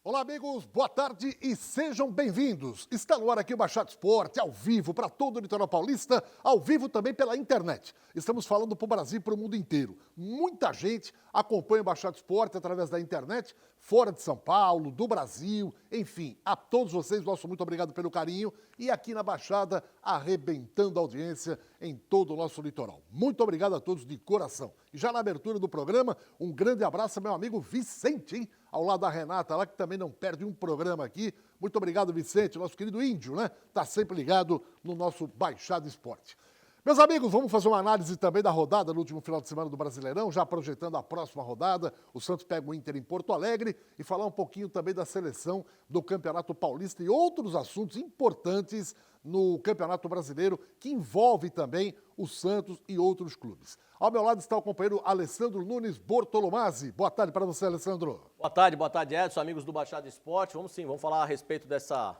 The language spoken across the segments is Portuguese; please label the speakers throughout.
Speaker 1: Olá, amigos, boa tarde e sejam bem-vindos. Está no ar aqui o Baixada Esporte, ao vivo, para todo o litoral paulista, ao vivo também pela internet. Estamos falando para o Brasil e para o mundo inteiro. Muita gente acompanha o Baixada Esporte através da internet, fora de São Paulo, do Brasil, enfim. A todos vocês, nosso muito obrigado pelo carinho. E aqui na Baixada, arrebentando a audiência em todo o nosso litoral. Muito obrigado a todos de coração. E já na abertura do programa, um grande abraço ao meu amigo Vicente, hein? Ao lado da Renata, lá que também não perde um programa aqui. Muito obrigado, Vicente, nosso querido índio, né? Tá sempre ligado no nosso Baixada Esporte. Meus amigos, vamos fazer uma análise também da rodada no último final de semana do Brasileirão, já projetando a próxima rodada. O Santos pega o Inter em Porto Alegre e falar um pouquinho também da seleção do Campeonato Paulista e outros assuntos importantes no Campeonato Brasileiro, que envolve também o Santos e outros clubes. Ao meu lado está o companheiro Alessandro Nunes Bortolomazzi. Boa tarde para você, Alessandro.
Speaker 2: Boa tarde, Edson, amigos do Baixada Esporte. Vamos falar a respeito dessa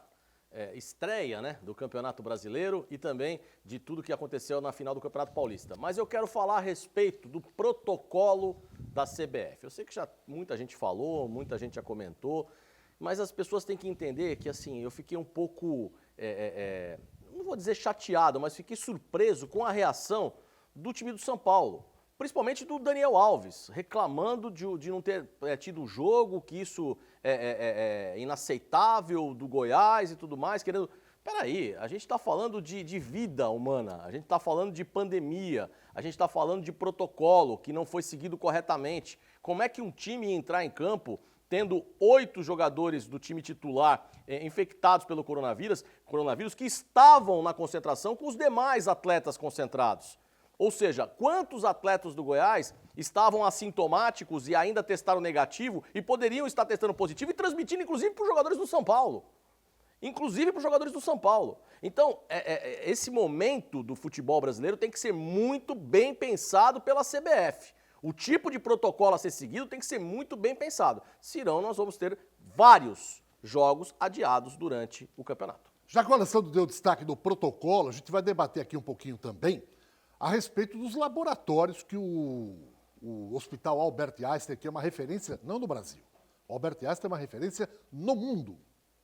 Speaker 2: estreia, né, do Campeonato Brasileiro e também de tudo que aconteceu na final do Campeonato Paulista. Mas eu quero falar a respeito do protocolo da CBF. Eu sei que já muita gente falou, muita gente já comentou, mas as pessoas têm que entender que, assim, eu fiquei um pouco, não vou dizer chateado, mas fiquei surpreso com a reação do time do São Paulo. Principalmente do Daniel Alves, reclamando de não ter tido o jogo, que isso é inaceitável, do Goiás e tudo mais, querendo... Peraí, a gente está falando de vida humana, a gente está falando de pandemia, a gente está falando de protocolo que não foi seguido corretamente. Como é que um time ia entrar em campo tendo 8 jogadores do time titular infectados pelo coronavírus que estavam na concentração com os demais atletas concentrados? Ou seja, quantos atletas do Goiás estavam assintomáticos e ainda testaram negativo e poderiam estar testando positivo e transmitindo, inclusive, para os jogadores do São Paulo? Então, esse momento do futebol brasileiro tem que ser muito bem pensado pela CBF. O tipo de protocolo a ser seguido tem que ser muito bem pensado. Senão, nós vamos ter vários jogos adiados durante o campeonato.
Speaker 1: Já que o Alessandro deu destaque do protocolo, a gente vai debater aqui um pouquinho também a respeito dos laboratórios que o Hospital Albert Einstein, que é uma referência não no Brasil. O Albert Einstein é uma referência no mundo.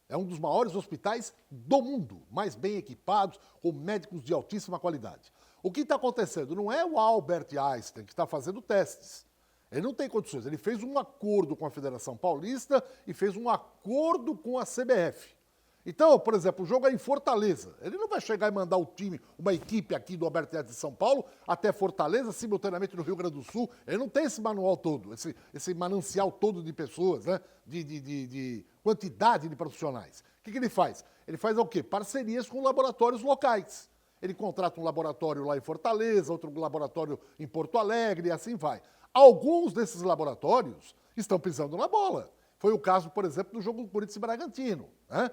Speaker 1: É um dos maiores hospitais do mundo, mais bem equipados, com médicos de altíssima qualidade. O que está acontecendo? Não é o Albert Einstein que está fazendo testes. Ele não tem condições. Ele fez um acordo com a Federação Paulista e fez um acordo com a CBF. Então, por exemplo, o jogo é em Fortaleza. Ele não vai chegar e mandar o time, uma equipe aqui do Albert Einstein de São Paulo, até Fortaleza, simultaneamente no Rio Grande do Sul. Ele não tem esse manual todo, esse manancial todo de pessoas, né? de quantidade de profissionais. O que ele faz? Ele faz o quê? Parcerias com laboratórios locais. Ele contrata um laboratório lá em Fortaleza, outro laboratório em Porto Alegre, e assim vai. Alguns desses laboratórios estão pisando na bola. Foi o caso, por exemplo, do jogo do Corinthians e Bragantino, né?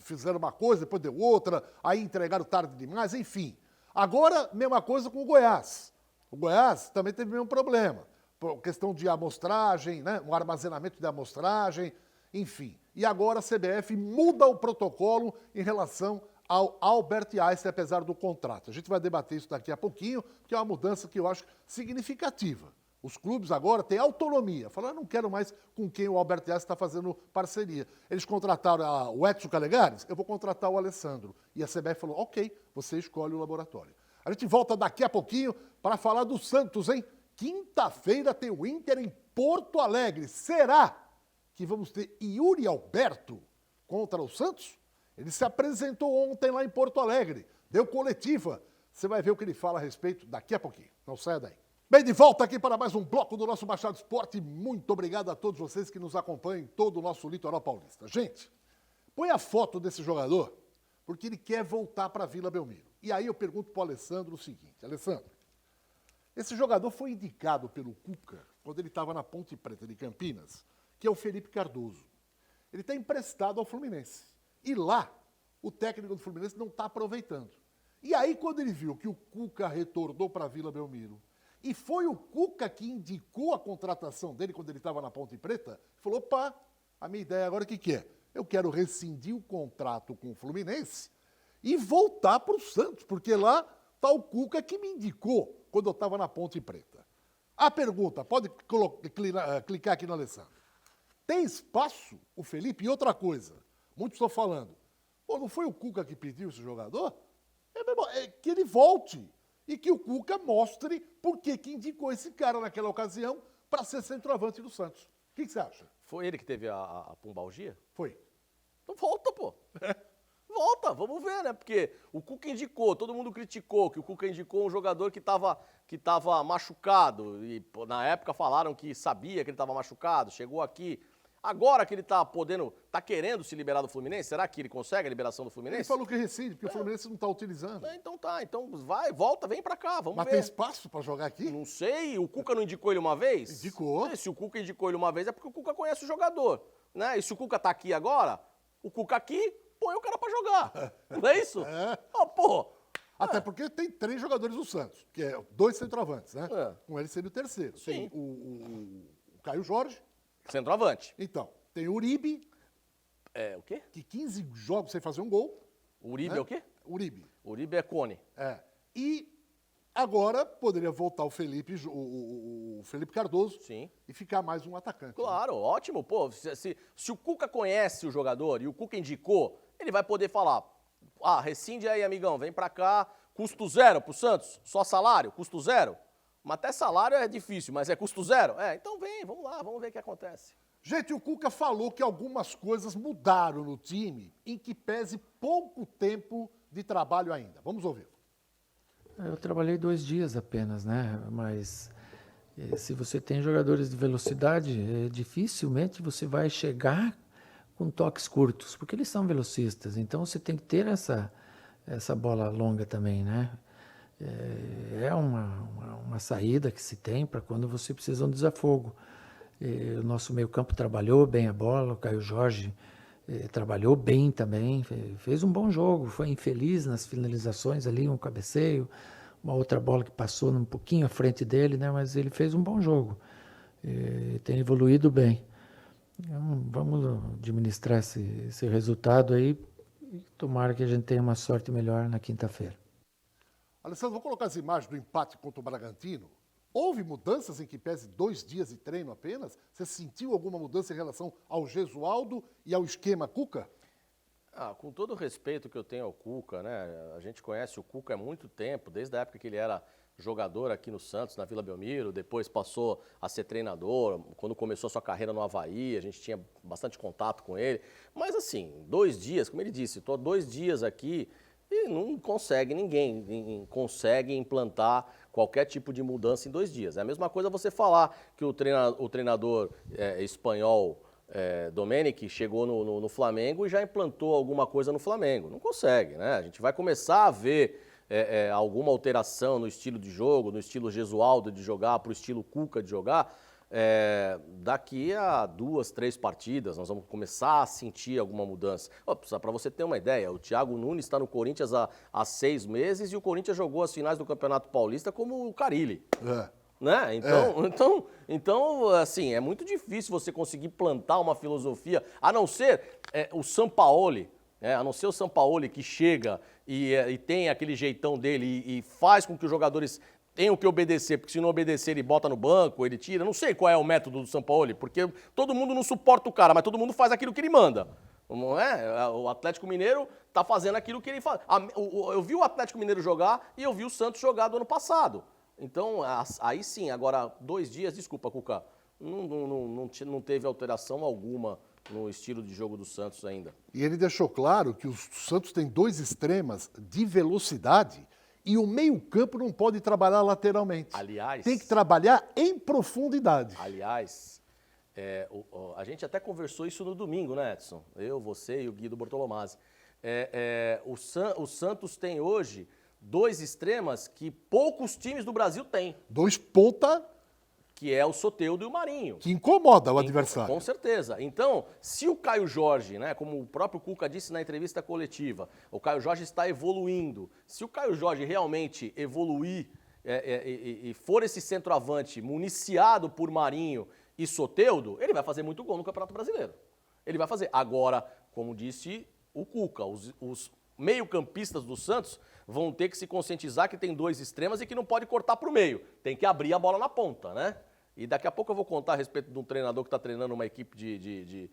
Speaker 1: Fizeram uma coisa, depois deu outra, aí entregaram tarde demais, enfim. Agora, mesma coisa com o Goiás. O Goiás também teve o mesmo problema. Por questão de amostragem, né? Um armazenamento de amostragem, enfim. E agora a CBF muda o protocolo em relação ao Albert Einstein, apesar do contrato. A gente vai debater isso daqui a pouquinho, porque é uma mudança que eu acho significativa. Os clubes agora têm autonomia. Falaram, não quero mais com quem o Albert Einstein está fazendo parceria. Eles contrataram o Edson Calegares, eu vou contratar o Alessandro. E a CBF falou, ok, você escolhe o laboratório. A gente volta daqui a pouquinho para falar do Santos, hein? Quinta-feira tem o Inter em Porto Alegre. Será que vamos ter Yuri Alberto contra o Santos? Ele se apresentou ontem lá em Porto Alegre, deu coletiva. Você vai ver o que ele fala a respeito daqui a pouquinho. Não saia daí. Bem, de volta aqui para mais um bloco do nosso Baixada Esporte. Muito obrigado a todos vocês que nos acompanham em todo o nosso litoral paulista. Gente, põe a foto desse jogador, porque ele quer voltar para a Vila Belmiro. E aí eu pergunto para o Alessandro o seguinte. Alessandro, esse jogador foi indicado pelo Cuca, quando ele estava na Ponte Preta de Campinas, que é o Felipe Cardoso. Ele está emprestado ao Fluminense. E lá, o técnico do Fluminense não está aproveitando. E aí, quando ele viu que o Cuca retornou para a Vila Belmiro, e foi o Cuca que indicou a contratação dele quando ele estava na Ponte Preta, falou, opa, a minha ideia agora o que é? Eu quero rescindir o contrato com o Fluminense e voltar para o Santos, porque lá está o Cuca que me indicou quando eu estava na Ponte Preta. A pergunta, pode clicar aqui no Alessandro. Tem espaço o Felipe? E outra coisa, muitos estão falando, pô, não foi o Cuca que pediu esse jogador? É que ele volte e que o Cuca mostre por que indicou esse cara naquela ocasião para ser centroavante do Santos. O que você acha?
Speaker 2: Foi ele que teve a pumbalgia?
Speaker 1: Foi.
Speaker 2: Então volta, pô. Volta, vamos ver, né? Porque o Cuca indicou, todo mundo criticou que o Cuca indicou um jogador que tava machucado. E pô, na época falaram que sabia que ele estava machucado, chegou aqui. Agora que ele tá querendo se liberar do Fluminense, será que ele consegue a liberação do Fluminense?
Speaker 1: Ele falou que rescinde, porque o Fluminense não está utilizando.
Speaker 2: Então tá, então vai, volta, vem pra cá, vamos
Speaker 1: Mas
Speaker 2: ver.
Speaker 1: tem espaço para jogar aqui?
Speaker 2: Não sei, o Cuca não indicou ele uma vez?
Speaker 1: Indicou.
Speaker 2: Se o Cuca indicou ele uma vez é porque o Cuca conhece o jogador, né? E se o Cuca tá aqui agora, o Cuca aqui põe o cara pra jogar. Não é isso?
Speaker 1: É.
Speaker 2: Ó, pô.
Speaker 1: Até porque tem 3 jogadores do Santos, que é 2 centroavantes, né?
Speaker 2: É.
Speaker 1: Com ele sendo o terceiro.
Speaker 2: Sim.
Speaker 1: Tem o Caio Jorge.
Speaker 2: Centroavante.
Speaker 1: Então, tem o Uribe,
Speaker 2: É, o quê?
Speaker 1: que 15 jogos sem fazer um gol.
Speaker 2: O Uribe
Speaker 1: né?
Speaker 2: é o quê?
Speaker 1: Uribe.
Speaker 2: O Uribe é Cone.
Speaker 1: É. E agora poderia voltar o Felipe, o Felipe Cardoso
Speaker 2: Sim.
Speaker 1: e ficar mais um atacante. Né?
Speaker 2: Claro, ótimo. Pô, se o Cuca conhece o jogador e o Cuca indicou, ele vai poder falar, rescinde aí, amigão, vem pra cá, custo zero pro Santos, só salário, custo zero. Mas até salário é difícil, mas é custo zero? Então vem, vamos lá, vamos ver o que acontece.
Speaker 1: Gente, o Cuca falou que algumas coisas mudaram no time, em que pese pouco tempo de trabalho ainda. Vamos ouvir.
Speaker 3: Eu trabalhei 2 dias apenas, né? Mas se você tem jogadores de velocidade, dificilmente você vai chegar com toques curtos, porque eles são velocistas. Então você tem que ter essa bola longa também, né? É uma saída que se tem para quando você precisa de um desafogo. O nosso meio-campo trabalhou bem a bola, o Caio Jorge trabalhou bem também, fez um bom jogo, foi infeliz nas finalizações ali, um cabeceio, uma outra bola que passou um pouquinho à frente dele, né? Mas ele fez um bom jogo, tem evoluído bem. Então, vamos administrar esse resultado aí e tomara que a gente tenha uma sorte melhor na quinta-feira.
Speaker 1: Alessandro, vou colocar as imagens do empate contra o Bragantino. Houve mudanças em que pese 2 dias de treino apenas? Você sentiu alguma mudança em relação ao Gesualdo e ao esquema Cuca?
Speaker 2: Com todo o respeito que eu tenho ao Cuca, né? A gente conhece o Cuca há muito tempo, desde a época que ele era jogador aqui no Santos, na Vila Belmiro, depois passou a ser treinador, quando começou a sua carreira no Avaí, a gente tinha bastante contato com ele. Mas assim, 2 dias, como ele disse, estou 2 dias aqui e não consegue, ninguém consegue implantar qualquer tipo de mudança em 2 dias. É a mesma coisa você falar que o treinador espanhol Domenic chegou no Flamengo e já implantou alguma coisa no Flamengo. Não consegue, né? A gente vai começar a ver alguma alteração no estilo de jogo, no estilo Gesualdo de jogar para o estilo Cuca de jogar. Daqui a 2, 3 partidas, nós vamos começar a sentir alguma mudança. Para você ter uma ideia, o Thiago Nunes está no Corinthians há 6 meses e o Corinthians jogou as finais do Campeonato Paulista como o Carille. Né? Então, assim, é muito difícil você conseguir plantar uma filosofia, a não ser o Sampaoli, a não ser o Sampaoli que chega e tem aquele jeitão dele e faz com que os jogadores tenham que obedecer, porque se não obedecer ele bota no banco, ele tira. Não sei qual é o método do Sampaoli, porque todo mundo não suporta o cara, mas todo mundo faz aquilo que ele manda. Não é? O Atlético Mineiro tá fazendo aquilo que ele faz. Eu vi o Atlético Mineiro jogar e eu vi o Santos jogar do ano passado. Então, aí sim, agora 2 dias, desculpa, Cuca, não teve alteração alguma no estilo de jogo do Santos ainda.
Speaker 1: E ele deixou claro que o Santos tem 2 extremas de velocidade e o meio-campo não pode trabalhar lateralmente.
Speaker 2: Aliás,
Speaker 1: tem que trabalhar em profundidade.
Speaker 2: Aliás, a gente até conversou isso no domingo, né, Edson? Eu, você e o Guido Bortolomazzi. O Santos tem hoje 2 extremas que poucos times do Brasil têm.
Speaker 1: 2 ponta
Speaker 2: que é o Soteldo e o Marinho.
Speaker 1: Que incomoda o adversário.
Speaker 2: Com certeza. Então, se o Caio Jorge, né, como o próprio Cuca disse na entrevista coletiva, o Caio Jorge está evoluindo. Se o Caio Jorge realmente evoluir e for esse centroavante municiado por Marinho e Soteldo, ele vai fazer muito gol no Campeonato Brasileiro. Ele vai fazer. Agora, como disse o Cuca, os meio-campistas do Santos vão ter que se conscientizar que tem 2 extremas e que não pode cortar para o meio. Tem que abrir a bola na ponta, né? E daqui a pouco eu vou contar a respeito de um treinador que está treinando uma equipe de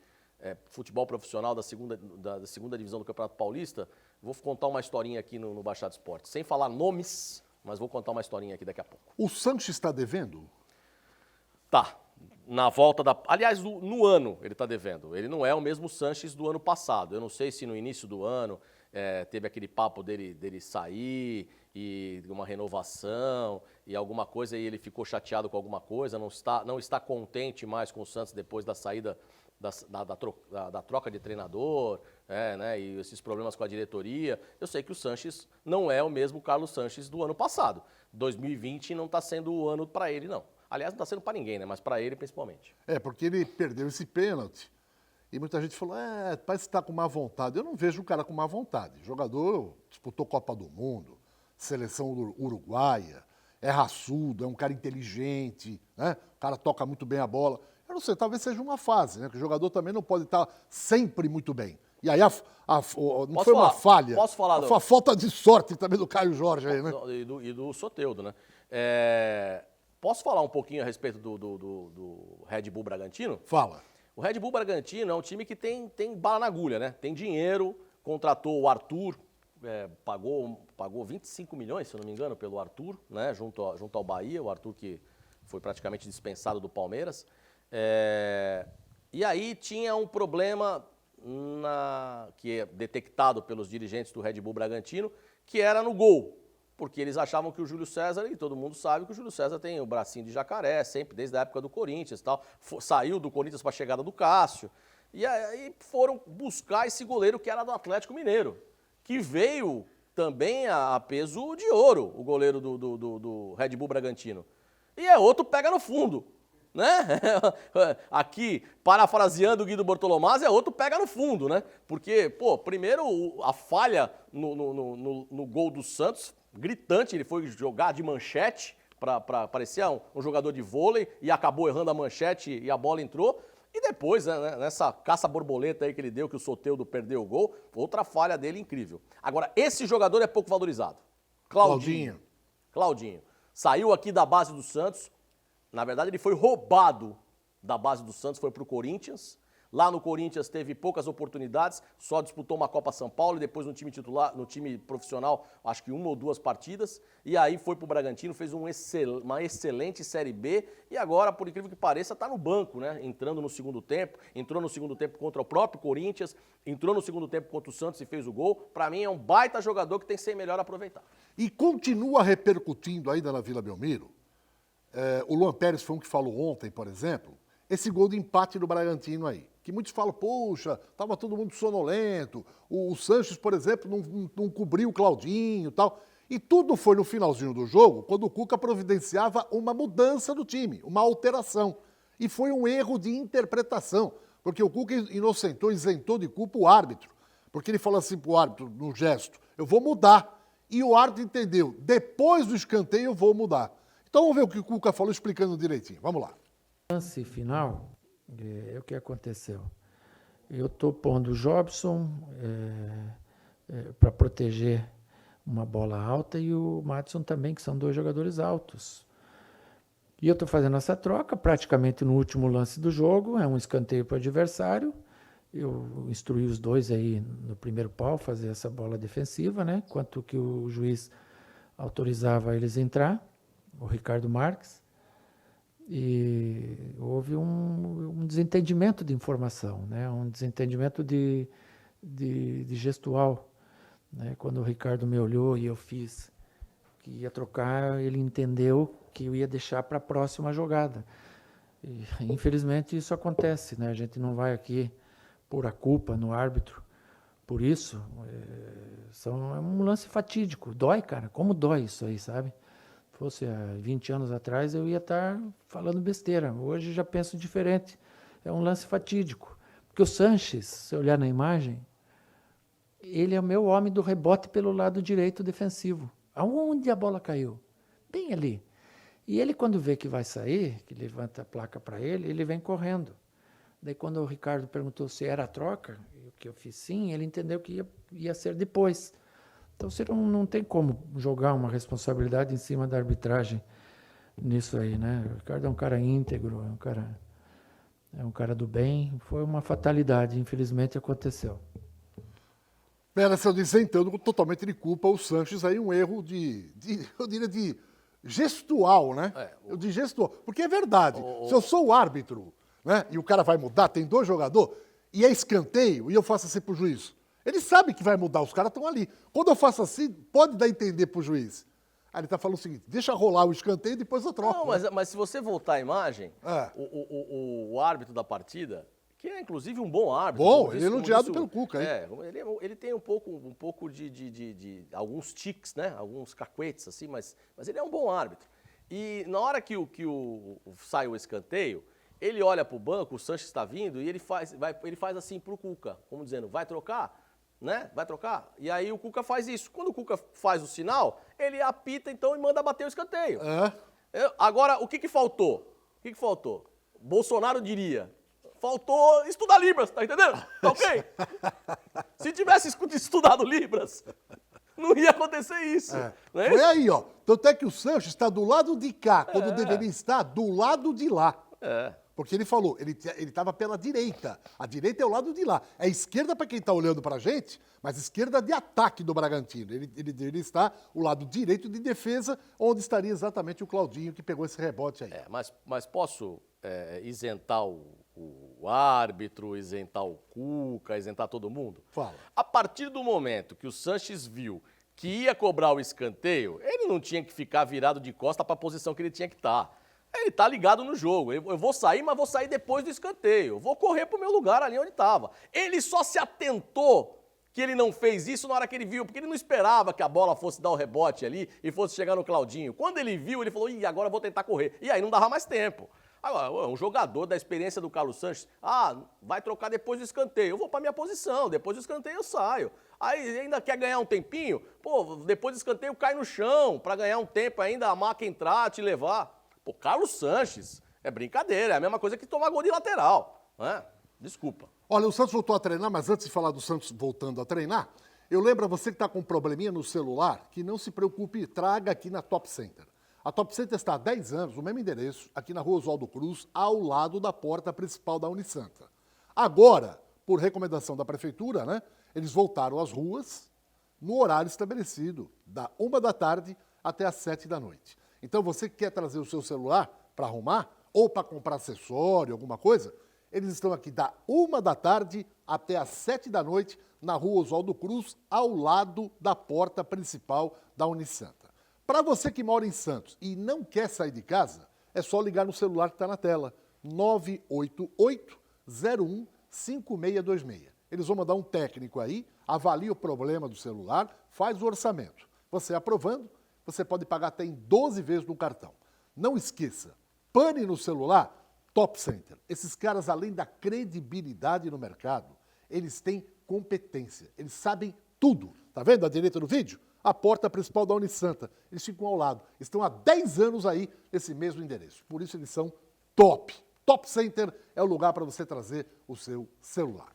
Speaker 2: futebol profissional da segunda divisão do Campeonato Paulista. Vou contar uma historinha aqui no Baixada Esporte. Sem falar nomes, mas vou contar uma historinha aqui daqui a pouco.
Speaker 1: O Sanches está devendo?
Speaker 2: Tá. Na volta da... Aliás, no ano ele está devendo. Ele não é o mesmo Sanches do ano passado. Eu não sei se no início do ano teve aquele papo dele sair e uma renovação e alguma coisa e ele ficou chateado com alguma coisa, não está contente mais com o Santos depois da saída da troca de treinador, né, e esses problemas com a diretoria. Eu sei que o Sanches não é o mesmo Carlos Sanches do ano passado. 2020 não está sendo o ano para ele, não. Aliás, não está sendo para ninguém, né? Mas para ele principalmente.
Speaker 1: Porque ele perdeu esse pênalti. E muita gente falou, parece que está com má vontade. Eu não vejo o cara com má vontade. O jogador disputou Copa do Mundo, seleção uruguaia, é raçudo, é um cara inteligente, né? O cara toca muito bem a bola. Eu não sei, talvez seja uma fase, né? Que o jogador também não pode estar sempre muito bem. E aí não foi uma falha.
Speaker 2: Posso falar?
Speaker 1: Foi a falta de sorte também do Caio Jorge aí, né?
Speaker 2: E do Soteldo, né? Posso falar um pouquinho a respeito do Red Bull Bragantino?
Speaker 1: Fala.
Speaker 2: O Red Bull Bragantino é um time que tem bala na agulha, né? Tem dinheiro, contratou o Arthur, pagou 25 milhões, se eu não me engano, pelo Arthur, né? Junto ao Bahia, o Arthur que foi praticamente dispensado do Palmeiras. E aí tinha um problema que é detectado pelos dirigentes do Red Bull Bragantino, que era no gol. Porque eles achavam que o Júlio César, e todo mundo sabe que o Júlio César tem o bracinho de jacaré, sempre, desde a época do Corinthians e tal. Saiu do Corinthians para a chegada do Cássio. E aí foram buscar esse goleiro que era do Atlético Mineiro, que veio também a peso de ouro, o goleiro do Red Bull Bragantino. E outro pega no fundo, né? Aqui, parafraseando o Guido Bortolomaz, outro pega no fundo, né? Porque, primeiro a falha no gol do Santos, gritante, ele foi jogar de manchete para parecer um jogador de vôlei e acabou errando a manchete e a bola entrou. E depois, né, nessa caça-borboleta aí que ele deu, que o Soteldo perdeu o gol, outra falha dele incrível. Agora, esse jogador é pouco valorizado. Claudinho. Saiu aqui da base do Santos. Na verdade, ele foi roubado da base do Santos, foi para o Corinthians. Lá no Corinthians teve poucas oportunidades, só disputou uma Copa São Paulo e depois no time titular, no time profissional, acho que 1 ou 2 partidas. E aí foi para o Bragantino, fez uma excelente Série B e agora, por incrível que pareça, está no banco, né? Entrou no segundo tempo contra o próprio Corinthians, entrou no segundo tempo contra o Santos e fez o gol. Para mim é um baita jogador que tem que ser melhor aproveitado.
Speaker 1: E continua repercutindo ainda na Vila Belmiro. O Luan Pérez foi um que falou ontem, por exemplo, esse gol de empate do Bragantino aí. Que muitos falam, poxa, estava todo mundo sonolento, o Sanches, por exemplo, não cobriu o Claudinho e tal. E tudo foi no finalzinho do jogo, quando o Cuca providenciava uma mudança do time, uma alteração. E foi um erro de interpretação, porque o Cuca isentou de culpa o árbitro. Porque ele falou assim para o árbitro, no gesto, eu vou mudar. E o árbitro entendeu, depois do escanteio eu vou mudar. Então vamos ver o que o Cuca falou explicando direitinho. Vamos lá.
Speaker 3: Lance final, é o que aconteceu. Eu estou pondo o Jobson para proteger uma bola alta e o Madison também, que são 2 jogadores altos. E eu estou fazendo essa troca praticamente no último lance do jogo, é um escanteio para o adversário. Eu instruí os 2 aí no primeiro pau fazer essa bola defensiva, né? Enquanto que o juiz autorizava eles entrar, o Ricardo Marques. E houve um desentendimento de informação, né? Um desentendimento de gestual. Né? Quando o Ricardo me olhou e eu fiz que ia trocar, ele entendeu que eu ia deixar para a próxima jogada. E, infelizmente isso acontece, né? A gente não vai aqui pôr a culpa no árbitro por isso. É um lance fatídico. Dói, cara. Como dói isso aí, sabe? Fosse há 20 anos atrás, eu ia estar falando besteira. Hoje já penso diferente. É um lance fatídico. Porque o Sanches, se olhar na imagem, ele é o meu homem do rebote pelo lado direito defensivo. Aonde a bola caiu? Bem ali. E ele, quando vê que vai sair, que levanta a placa para ele, ele vem correndo. Daí, quando o Ricardo perguntou se era a troca, o que eu fiz sim, ele entendeu que ia ser depois. Então, você não tem como jogar uma responsabilidade em cima da arbitragem nisso aí, né? O Ricardo é um cara íntegro, é um cara do bem. Foi uma fatalidade, infelizmente aconteceu.
Speaker 1: Pera, se eu isentando totalmente de culpa o Sanches aí, um erro eu diria de gestual, né? De gestual. Porque é verdade, se eu sou o árbitro, né, e o cara vai mudar, tem 2 jogadores, e é escanteio, e eu faço assim pro juiz, ele sabe que vai mudar, os caras estão ali. Quando eu faço assim, pode dar a entender pro juiz. Aí ele tá falando o seguinte, deixa rolar o escanteio e depois eu troco.
Speaker 2: Não, mas se você voltar à imagem,
Speaker 1: É.
Speaker 2: o árbitro da partida, que é inclusive um bom árbitro.
Speaker 1: Bom, ele é elogiado pelo Cuca, hein?
Speaker 2: Ele tem um pouco de alguns tiques, né? Alguns cacuetes, assim, mas ele é um bom árbitro. E na hora que sai o escanteio, ele olha pro banco, o Sanches está vindo, e ele faz assim pro Cuca, como dizendo, vai trocar? Né? Vai trocar? E aí o Cuca faz isso. Quando o Cuca faz o sinal, ele apita então e manda bater o escanteio. Agora, o que faltou? O que faltou? Bolsonaro diria, faltou estudar Libras, tá entendendo? Tá ok? Se tivesse estudado Libras, não ia acontecer isso. Não é
Speaker 1: Foi
Speaker 2: isso?
Speaker 1: aí, ó. Tanto é que o Sanches está do lado de cá, quando deveria estar do lado de lá. Porque ele falou, ele estava pela direita. A direita é o lado de lá. É esquerda para quem está olhando para a gente, mas esquerda de ataque do Bragantino. Ele deveria estar o lado direito de defesa, onde estaria exatamente o Claudinho que pegou esse rebote aí.
Speaker 2: Mas posso isentar o árbitro, isentar o Cuca, isentar todo mundo?
Speaker 1: Fala.
Speaker 2: A partir do momento que o Sanches viu que ia cobrar o escanteio, ele não tinha que ficar virado de costa para a posição que ele tinha que estar. Ele tá ligado no jogo. Eu vou sair, mas vou sair depois do escanteio. Eu vou correr pro meu lugar ali onde estava. Ele só se atentou que ele não fez isso na hora que ele viu, porque ele não esperava que a bola fosse dar o rebote ali e fosse chegar no Claudinho. Quando ele viu, ele falou, agora eu vou tentar correr. E aí não dava mais tempo. Agora, um jogador da experiência do Carlos Sanches, vai trocar depois do escanteio. Eu vou pra minha posição, depois do escanteio eu saio. Aí ainda quer ganhar um tempinho? Pô, depois do escanteio cai no chão, pra ganhar um tempo ainda, a maca entrar, te levar. Pô, Carlos Sanches, é brincadeira, é a mesma coisa que tomar gol de lateral, né? Desculpa.
Speaker 1: Olha, o Santos voltou a treinar, mas antes de falar do Santos voltando a treinar, eu lembro a você que está com um probleminha no celular, que não se preocupe, traga aqui na Top Center. A Top Center está há 10 anos, no mesmo endereço, aqui na Rua Oswaldo Cruz, ao lado da porta principal da Unisanta. Agora, por recomendação da Prefeitura, né, eles voltaram às ruas no horário estabelecido, da 1 da tarde até às 7 da noite. Então, você que quer trazer o seu celular para arrumar ou para comprar acessório, alguma coisa, eles estão aqui da 1 da tarde até às 7 da noite, na Rua Oswaldo Cruz, ao lado da porta principal da Unisanta. Para você que mora em Santos e não quer sair de casa, é só ligar no celular que está na tela, 988-01-5626. Eles vão mandar um técnico aí, avalia o problema do celular, faz o orçamento. Você aprovando, você pode pagar até em 12 vezes no cartão. Não esqueça, pane no celular, Top Center. Esses caras, além da credibilidade no mercado, eles têm competência, eles sabem tudo. Tá vendo à direita do vídeo? A porta principal da Unisanta. Eles ficam ao lado. Estão há 10 anos aí nesse mesmo endereço. Por isso eles são top. Top Center é o lugar para você trazer o seu celular.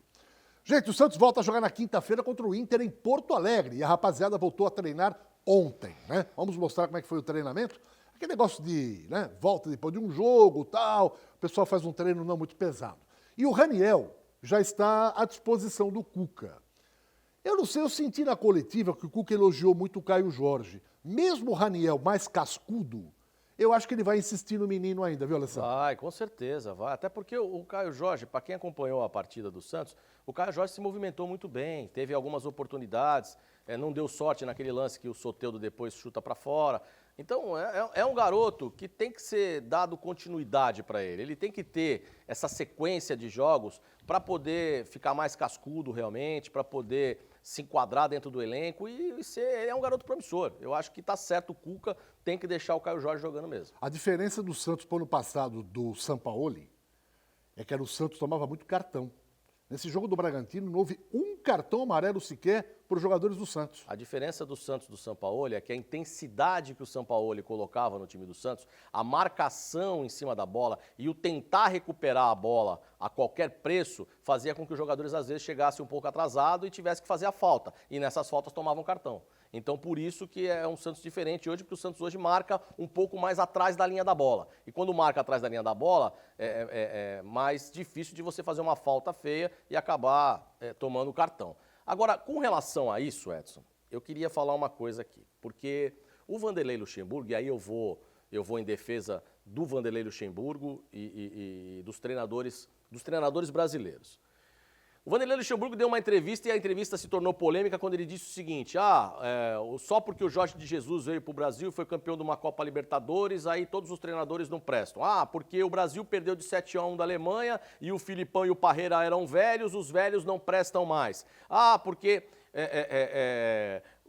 Speaker 1: Gente, o Santos volta a jogar na quinta-feira contra o Inter em Porto Alegre. E a rapaziada voltou a treinar ontem, né? Vamos mostrar como é que foi o treinamento. Aquele negócio de, né, volta depois de um jogo, tal, o pessoal faz um treino não muito pesado. E o Raniel já está à disposição do Cuca. Eu não sei, eu senti na coletiva que o Cuca elogiou muito o Caio Jorge. Mesmo o Raniel mais cascudo, eu acho que ele vai insistir no menino ainda, viu, Alessandro?
Speaker 2: Vai, com certeza, vai. Até porque o Caio Jorge, para quem acompanhou a partida do Santos, o Caio Jorge se movimentou muito bem, teve algumas oportunidades, não deu sorte naquele lance que o Soteldo depois chuta para fora. Então, é um garoto que tem que ser dado continuidade para ele. Ele tem que ter essa sequência de jogos para poder ficar mais cascudo realmente, para poder se enquadrar dentro do elenco e ser um garoto promissor. Eu acho que tá certo, o Cuca tem que deixar o Caio Jorge jogando mesmo.
Speaker 1: A diferença do Santos para o ano passado do Sampaoli é que o Santos tomava muito cartão. Nesse jogo do Bragantino não houve um cartão amarelo sequer para os jogadores do Santos.
Speaker 2: A diferença do Santos e do Sampaoli é que a intensidade que o Sampaoli colocava no time do Santos, a marcação em cima da bola e o tentar recuperar a bola a qualquer preço fazia com que os jogadores às vezes chegassem um pouco atrasado e tivessem que fazer a falta. E nessas faltas tomavam cartão. Então, por isso que é um Santos diferente hoje, porque o Santos hoje marca um pouco mais atrás da linha da bola. E quando marca atrás da linha da bola, é mais difícil de você fazer uma falta feia e acabar tomando cartão. Agora, com relação a isso, Edson, eu queria falar uma coisa aqui. Porque o Vanderlei Luxemburgo, e aí eu vou em defesa do Vanderlei Luxemburgo e dos treinadores brasileiros. O Vanderlei Luxemburgo deu uma entrevista e a entrevista se tornou polêmica quando ele disse o seguinte: só porque o Jorge de Jesus veio para o Brasil e foi campeão de uma Copa Libertadores, aí todos os treinadores não prestam. Porque o Brasil perdeu de 7-1 da Alemanha e o Filipão e o Parreira eram velhos, os velhos não prestam mais. Porque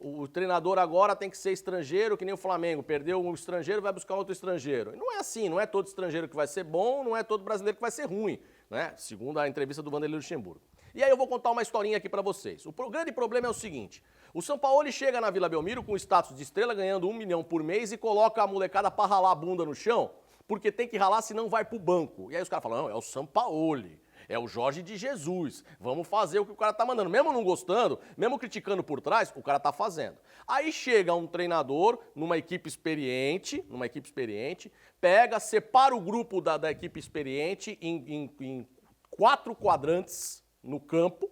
Speaker 2: o treinador agora tem que ser estrangeiro, que nem o Flamengo. Perdeu um estrangeiro, vai buscar outro estrangeiro. Não é assim, não é todo estrangeiro que vai ser bom, não é todo brasileiro que vai ser ruim, né? Segundo a entrevista do Vanderlei Luxemburgo. E aí eu vou contar uma historinha aqui pra vocês. O grande problema é o seguinte: o Sampaoli chega na Vila Belmiro com o status de estrela, ganhando 1 milhão por mês e coloca a molecada pra ralar a bunda no chão, porque tem que ralar, senão vai pro banco. E aí os caras falam: não, é o Sampaoli. É o Jorge de Jesus. Vamos fazer o que o cara tá mandando. Mesmo não gostando, mesmo criticando por trás, o cara tá fazendo. Aí chega um treinador numa equipe experiente, pega, separa o grupo da equipe experiente em 4 quadrantes no campo,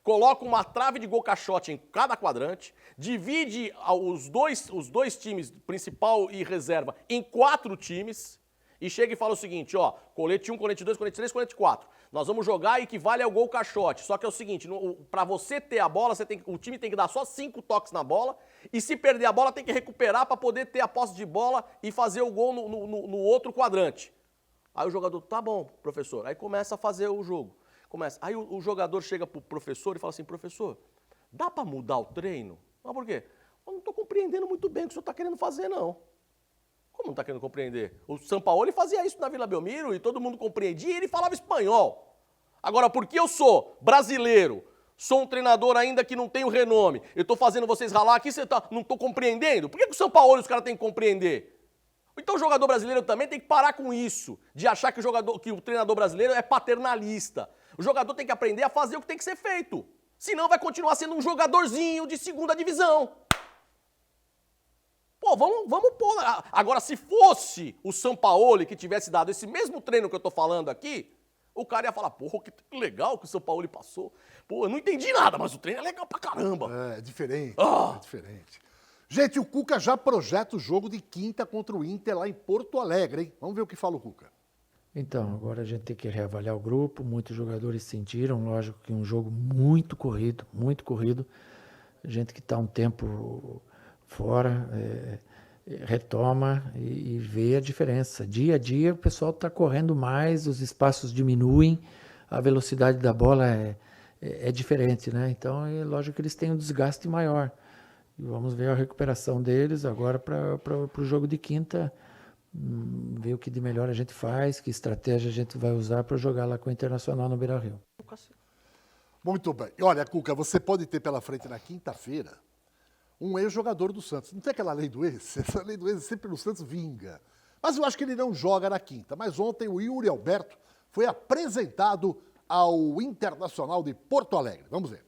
Speaker 2: coloca uma trave de gol caixote em cada quadrante, divide os dois times, principal e reserva, em 4 times, e chega e fala o seguinte: colete 1, colete 2, colete 3, colete 4. Nós vamos jogar e equivale ao gol caixote. Só que é o seguinte, para você ter a bola, o time tem que dar só 5 toques na bola, e se perder a bola tem que recuperar para poder ter a posse de bola e fazer o gol no outro quadrante. Aí o jogador: tá bom, professor. Aí começa a fazer o jogo. Aí o jogador chega pro professor e fala assim: professor, dá para mudar o treino? Mas por quê? Eu não estou compreendendo muito bem o que o senhor está querendo fazer, não. Como não está querendo compreender? O Sampaoli fazia isso na Vila Belmiro e todo mundo compreendia e ele falava espanhol. Agora, porque eu sou brasileiro, sou um treinador ainda que não tenho renome, eu estou fazendo vocês ralar aqui, não estou compreendendo? Por que o Sampaoli os caras têm que compreender? Então o jogador brasileiro também tem que parar com isso, de achar que o treinador brasileiro é paternalista. O jogador tem que aprender a fazer o que tem que ser feito. Senão vai continuar sendo um jogadorzinho de 2ª divisão. Pô, vamos pôr. Agora, se fosse o Sampaoli que tivesse dado esse mesmo treino que eu tô falando aqui, o cara ia falar: porra, que legal que o Sampaoli passou. Pô, eu não entendi nada, mas o treino é legal pra caramba.
Speaker 1: É diferente, é diferente. Gente, o Cuca já projeta o jogo de quinta contra o Inter lá em Porto Alegre, hein? Vamos ver o que fala o Cuca.
Speaker 3: Então, agora a gente tem que reavaliar o grupo. Muitos jogadores sentiram, lógico, que um jogo muito corrido, muito corrido. Gente que está um tempo fora, retoma e vê a diferença. Dia a dia o pessoal está correndo mais, os espaços diminuem, a velocidade da bola é diferente, né? Então é lógico que eles têm um desgaste maior. E vamos ver a recuperação deles agora para o jogo de quinta, ver o que de melhor a gente faz, que estratégia a gente vai usar para jogar lá com o Internacional no Beira-Rio.
Speaker 1: Muito bem. Olha, Cuca, você pode ter pela frente na quinta-feira um ex-jogador do Santos. Não tem aquela lei do ex? Essa lei do ex sempre no Santos vinga. Mas eu acho que ele não joga na quinta. Mas ontem o Yuri Alberto foi apresentado ao Internacional de Porto Alegre. Vamos ver.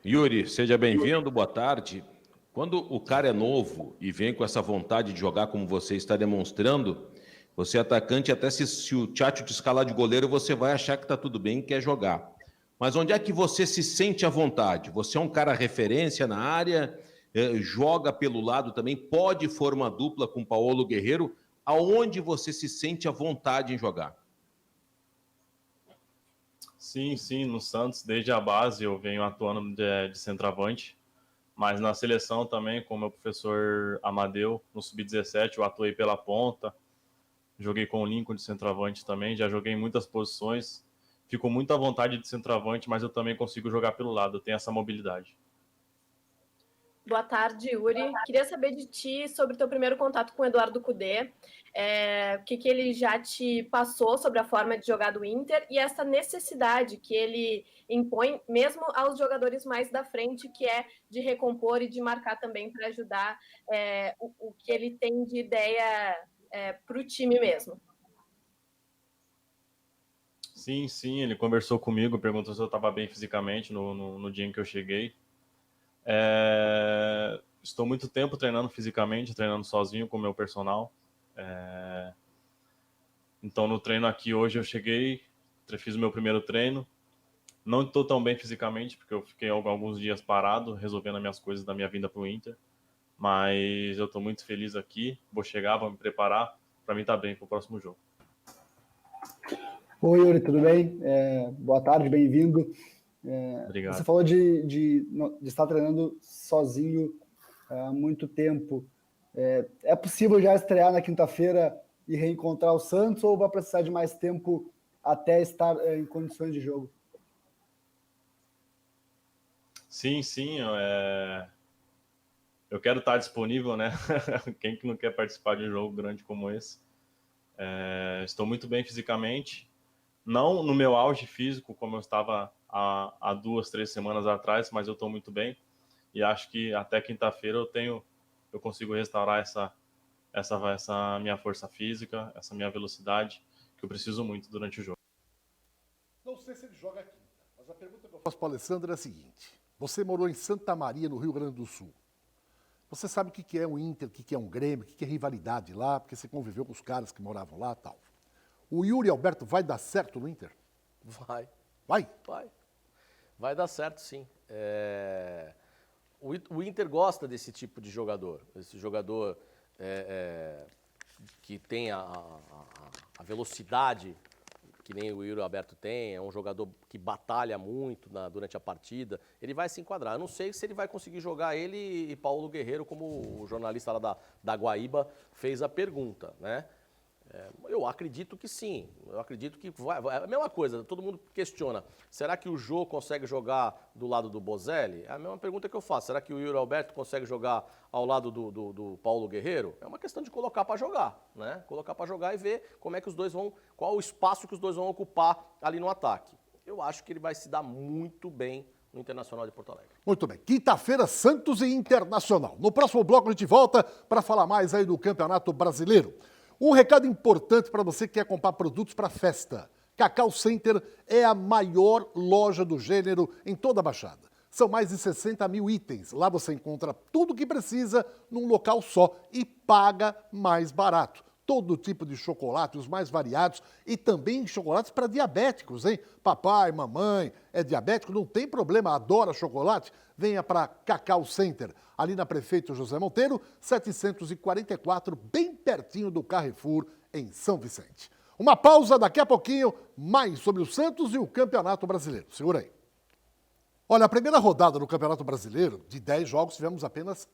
Speaker 4: Yuri, seja bem-vindo, boa tarde. Quando o cara é novo e vem com essa vontade de jogar como você está demonstrando, você é atacante, até se o Tchatcho te escalar de goleiro, você vai achar que está tudo bem e quer jogar. Mas onde é que você se sente à vontade? Você é um cara referência na área, joga pelo lado também, pode formar dupla com Paulo Guerreiro. Aonde você se sente à vontade em jogar?
Speaker 5: Sim, no Santos, desde a base eu venho atuando de centroavante, mas na seleção também, com o meu professor Amadeu, no Sub-17, eu atuei pela ponta, joguei com o Lincoln de centroavante também, já joguei em muitas posições, fico muito à vontade de centroavante, mas eu também consigo jogar pelo lado, eu tenho essa mobilidade.
Speaker 6: Boa tarde, Yuri. Queria saber de ti sobre o teu primeiro contato com o Eduardo Cudê, o que ele já te passou sobre a forma de jogar do Inter e essa necessidade que ele impõe mesmo aos jogadores mais da frente, que é de recompor e de marcar também para ajudar o que ele tem de ideia para o time mesmo.
Speaker 5: Sim, ele conversou comigo, perguntou se eu estava bem fisicamente no dia em que eu cheguei. Estou muito tempo treinando fisicamente, treinando sozinho com o meu personal. Então, no treino aqui hoje eu cheguei, fiz o meu primeiro treino. Não estou tão bem fisicamente, porque eu fiquei alguns dias parado, resolvendo as minhas coisas da minha vinda para o Inter. Mas eu estou muito feliz aqui, vou chegar, vou me preparar para mim estar bem para o próximo jogo.
Speaker 7: Oi, Yuri, tudo bem? Boa tarde, bem-vindo.
Speaker 5: Obrigado.
Speaker 7: Você falou de estar treinando sozinho há muito tempo. É possível já estrear na quinta-feira e reencontrar o Santos ou vai precisar de mais tempo até estar em condições de jogo?
Speaker 5: Sim, eu quero estar disponível, né? Quem que não quer participar de um jogo grande como esse? Estou muito bem fisicamente, não no meu auge físico, como eu estava há 2, 3 semanas atrás, mas eu estou muito bem e acho que até quinta-feira eu consigo restaurar essa minha força física, essa minha velocidade, que eu preciso muito durante o jogo.
Speaker 1: Não sei se ele joga quinta, mas a pergunta que eu faço para o Alessandro é a seguinte. Você morou em Santa Maria, no Rio Grande do Sul. Você sabe o que é um Inter, o que é um Grêmio, o que é rivalidade lá, porque você conviveu com os caras que moravam lá e tal. O Yuri Alberto vai dar certo no Inter?
Speaker 2: Vai.
Speaker 1: Vai?
Speaker 2: Vai dar certo, sim. O Inter gosta desse tipo de jogador. Esse jogador que tem a velocidade que nem o Yuri Alberto tem, é um jogador que batalha muito durante a partida, ele vai se enquadrar. Eu não sei se ele vai conseguir jogar ele e Paulo Guerreiro, como o jornalista lá da Guaíba fez a pergunta, né? Eu acredito que sim, eu acredito que vai. É a mesma coisa, todo mundo questiona, será que o Jô consegue jogar do lado do Bozelli? É a mesma pergunta que eu faço, será que o Yuri Alberto consegue jogar ao lado do Paulo Guerreiro? É uma questão de colocar para jogar, né? Colocar para jogar e ver como é que os dois qual o espaço que os dois vão ocupar ali no ataque. Eu acho que ele vai se dar muito bem no Internacional de Porto Alegre.
Speaker 1: Muito bem. Quinta-feira, Santos e Internacional. No próximo bloco a gente volta para falar mais aí do Campeonato Brasileiro. Um recado importante para você que quer comprar produtos para festa. Cacau Center é a maior loja do gênero em toda a Baixada. São mais de 60 mil itens. Lá você encontra tudo o que precisa num local só e paga mais barato. Todo tipo de chocolate, os mais variados, e também chocolates para diabéticos, hein? Papai, mamãe é diabético, não tem problema, adora chocolate? Venha para Cacau Center, ali na Prefeito José Monteiro, 744, bem pertinho do Carrefour, em São Vicente. Uma pausa, daqui a pouquinho, mais sobre o Santos e o Campeonato Brasileiro. Segura aí. Olha, a primeira rodada do Campeonato Brasileiro, de 10 jogos, tivemos apenas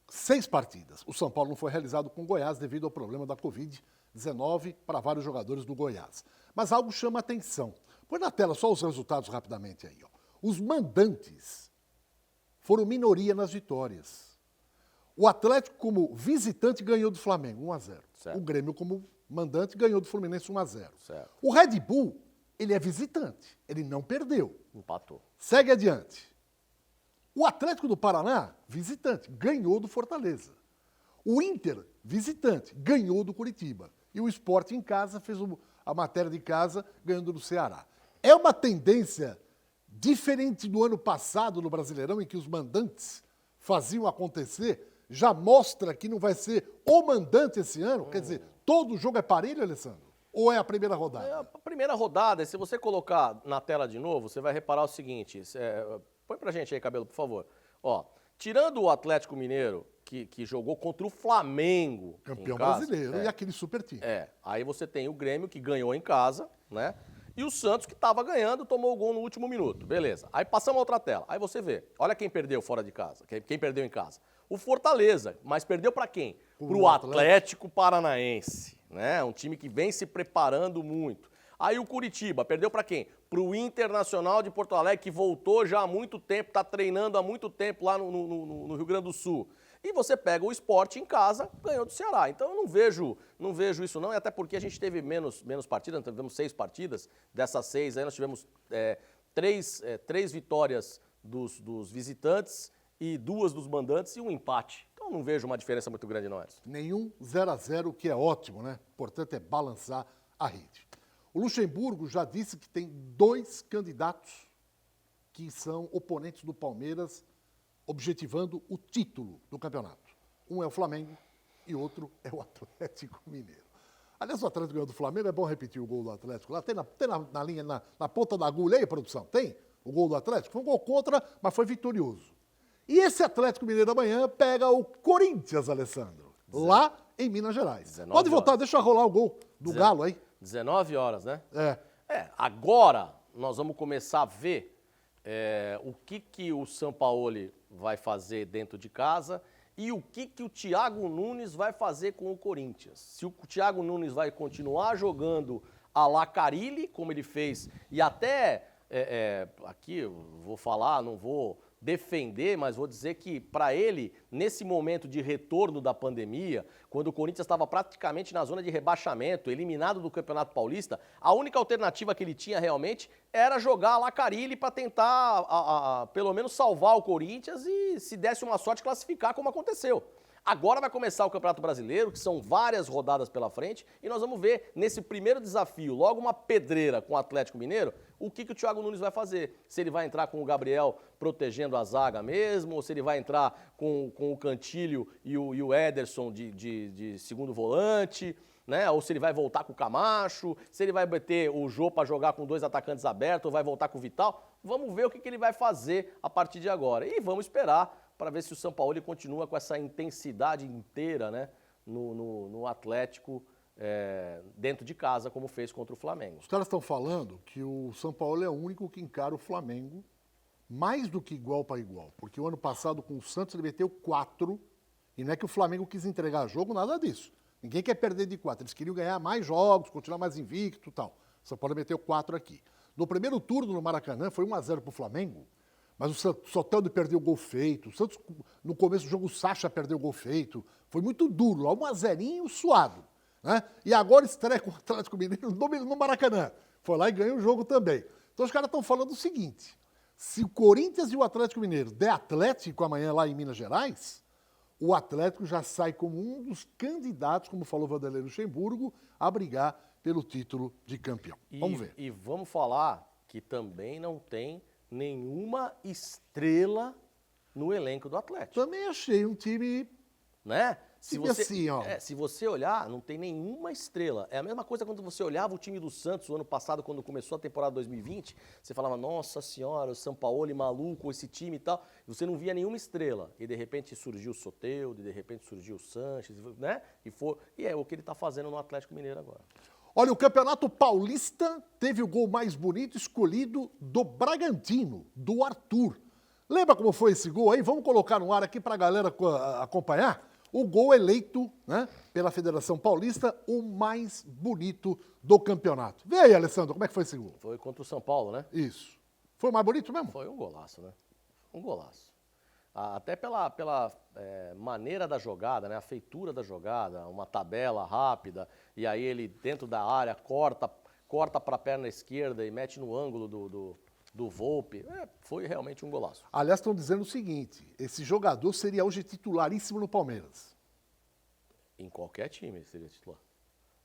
Speaker 1: 6 partidas. O São Paulo não foi realizado com o Goiás devido ao problema da Covid-19 para vários jogadores do Goiás. Mas algo chama atenção. Põe na tela só os resultados rapidamente aí. Ó. Os mandantes foram minoria nas vitórias. O Atlético, como visitante, ganhou do Flamengo 1-0.
Speaker 2: Certo.
Speaker 1: O Grêmio, como mandante, ganhou do Fluminense 1-0.
Speaker 2: Certo.
Speaker 1: O Red Bull, ele é visitante. Ele não perdeu.
Speaker 2: Empatou.
Speaker 1: Segue adiante. O Atlético do Paraná, visitante, ganhou do Fortaleza. O Inter, visitante, ganhou do Curitiba. E o Sport em casa fez a matéria de casa ganhando do Ceará. É uma tendência diferente do ano passado no Brasileirão, em que os mandantes faziam acontecer, já mostra que não vai ser o mandante esse ano? Quer dizer, todo jogo é parelho, Alessandro? Ou é a primeira rodada?
Speaker 2: A primeira rodada, se você colocar na tela de novo, você vai reparar o seguinte, põe pra gente aí, Cabelo, por favor. Ó, tirando o Atlético Mineiro, que jogou contra o Flamengo
Speaker 1: Campeão
Speaker 2: em casa,
Speaker 1: brasileiro e aquele super time.
Speaker 2: Aí você tem o Grêmio, que ganhou em casa, né? E o Santos, que estava ganhando, tomou o gol no último minuto. Beleza. Aí passamos a outra tela. Aí você vê. Olha quem perdeu fora de casa. Quem perdeu em casa. O Fortaleza. Mas perdeu para quem? Pro Atlético Paranaense. Né? Um time que vem se preparando muito. Aí o Curitiba. Perdeu para quem? Pro Internacional de Porto Alegre, que voltou já há muito tempo, está treinando há muito tempo lá no Rio Grande do Sul. E você pega o Sport em casa, ganhou do Ceará. Então eu não vejo isso não, e até porque a gente teve menos partidas, nós tivemos 6 partidas, dessas 6 aí nós tivemos 3 vitórias dos visitantes e 2 dos mandantes e um empate. Então eu não vejo uma diferença muito grande não, Edson.
Speaker 1: Nenhum 0-0, que é ótimo, né? Importante é balançar a rede. O Luxemburgo já disse que tem 2 candidatos que são oponentes do Palmeiras, objetivando o título do campeonato. Um é o Flamengo e outro é o Atlético Mineiro. Aliás, o Atlético ganhou do Flamengo, é bom repetir o gol do Atlético lá. Tem na linha, na ponta da agulha aí, produção? Tem o gol do Atlético? Foi um gol contra, mas foi vitorioso. E esse Atlético Mineiro amanhã pega o Corinthians, Alessandro, lá em Minas Gerais. Pode voltar, deixa rolar o gol do Galo aí.
Speaker 2: 19 horas, né?
Speaker 1: É.
Speaker 2: Agora nós vamos começar a ver o que o Sampaoli vai fazer dentro de casa e o que o Thiago Nunes vai fazer com o Corinthians. Se o Thiago Nunes vai continuar jogando a la Carille, como ele fez, e até aqui eu vou falar, não vou defender, mas vou dizer que para ele, nesse momento de retorno da pandemia, quando o Corinthians estava praticamente na zona de rebaixamento, eliminado do Campeonato Paulista, a única alternativa que ele tinha realmente era jogar a la Carille para tentar, pelo menos, salvar o Corinthians e, se desse uma sorte, classificar como aconteceu. Agora vai começar o Campeonato Brasileiro, que são várias rodadas pela frente, e nós vamos ver nesse primeiro desafio, logo uma pedreira com o Atlético Mineiro, o que o Thiago Nunes vai fazer. Se ele vai entrar com o Gabriel protegendo a zaga mesmo, ou se ele vai entrar com o Cantilho e o Ederson de segundo volante, né? Ou se ele vai voltar com o Camacho, se ele vai meter o Jô para jogar com 2 atacantes abertos, ou vai voltar com o Vital. Vamos ver o que ele vai fazer a partir de agora. E vamos esperar para ver se o Sampaoli continua com essa intensidade inteira, né, no Atlético, dentro de casa, como fez contra o Flamengo.
Speaker 1: Os caras estão falando que o Sampaoli é o único que encara o Flamengo mais do que igual para igual. Porque o ano passado, com o Santos, ele meteu 4, e não é que o Flamengo quis entregar jogo, nada disso. Ninguém quer perder de 4. Eles queriam ganhar mais jogos, continuar mais invicto e tal. O São Paulo meteu 4 aqui. No primeiro turno, no Maracanã, foi 1-0 para o Flamengo, mas o Soteldo perdeu o gol feito. O Santos, no começo do jogo, o Sacha perdeu o gol feito. Foi muito duro, lá 1-0 suado. Né? E agora estreia com o Atlético Mineiro no Maracanã. Foi lá e ganhou o jogo também. Então os caras estão falando o seguinte: se o Corinthians e o Atlético Mineiro der Atlético amanhã lá em Minas Gerais, o Atlético já sai como um dos candidatos, como falou o Vanderlei Luxemburgo, a brigar pelo título de campeão. Vamos ver.
Speaker 2: E vamos falar que também não tem nenhuma estrela no elenco do Atlético.
Speaker 1: Também achei um time,
Speaker 2: né?
Speaker 1: Se
Speaker 2: você olhar, não tem nenhuma estrela. É a mesma coisa quando você olhava o time do Santos o ano passado, quando começou a temporada 2020, você falava, nossa senhora, o Sampaoli maluco, esse time e tal, e você não via nenhuma estrela. E de repente surgiu o Soteldo, de repente surgiu o Sanches, né? E é o que ele está fazendo no Atlético Mineiro agora.
Speaker 1: Olha, o Campeonato Paulista teve o gol mais bonito escolhido do Bragantino, do Arthur. Lembra como foi esse gol aí? Vamos colocar no ar aqui para a galera acompanhar. O gol eleito, né, pela Federação Paulista, o mais bonito do campeonato. Vê aí, Alessandro, como é que foi esse gol?
Speaker 2: Foi contra o São Paulo, né?
Speaker 1: Isso. Foi o mais bonito mesmo?
Speaker 2: Foi um golaço, né? Um golaço. Até pela maneira da jogada, né? A feitura da jogada, uma tabela rápida, e aí ele dentro da área corta para a perna esquerda e mete no ângulo do Volpe. Foi realmente um golaço.
Speaker 1: Aliás, estão dizendo o seguinte, esse jogador seria hoje titularíssimo no Palmeiras.
Speaker 2: Em qualquer time ele seria titular.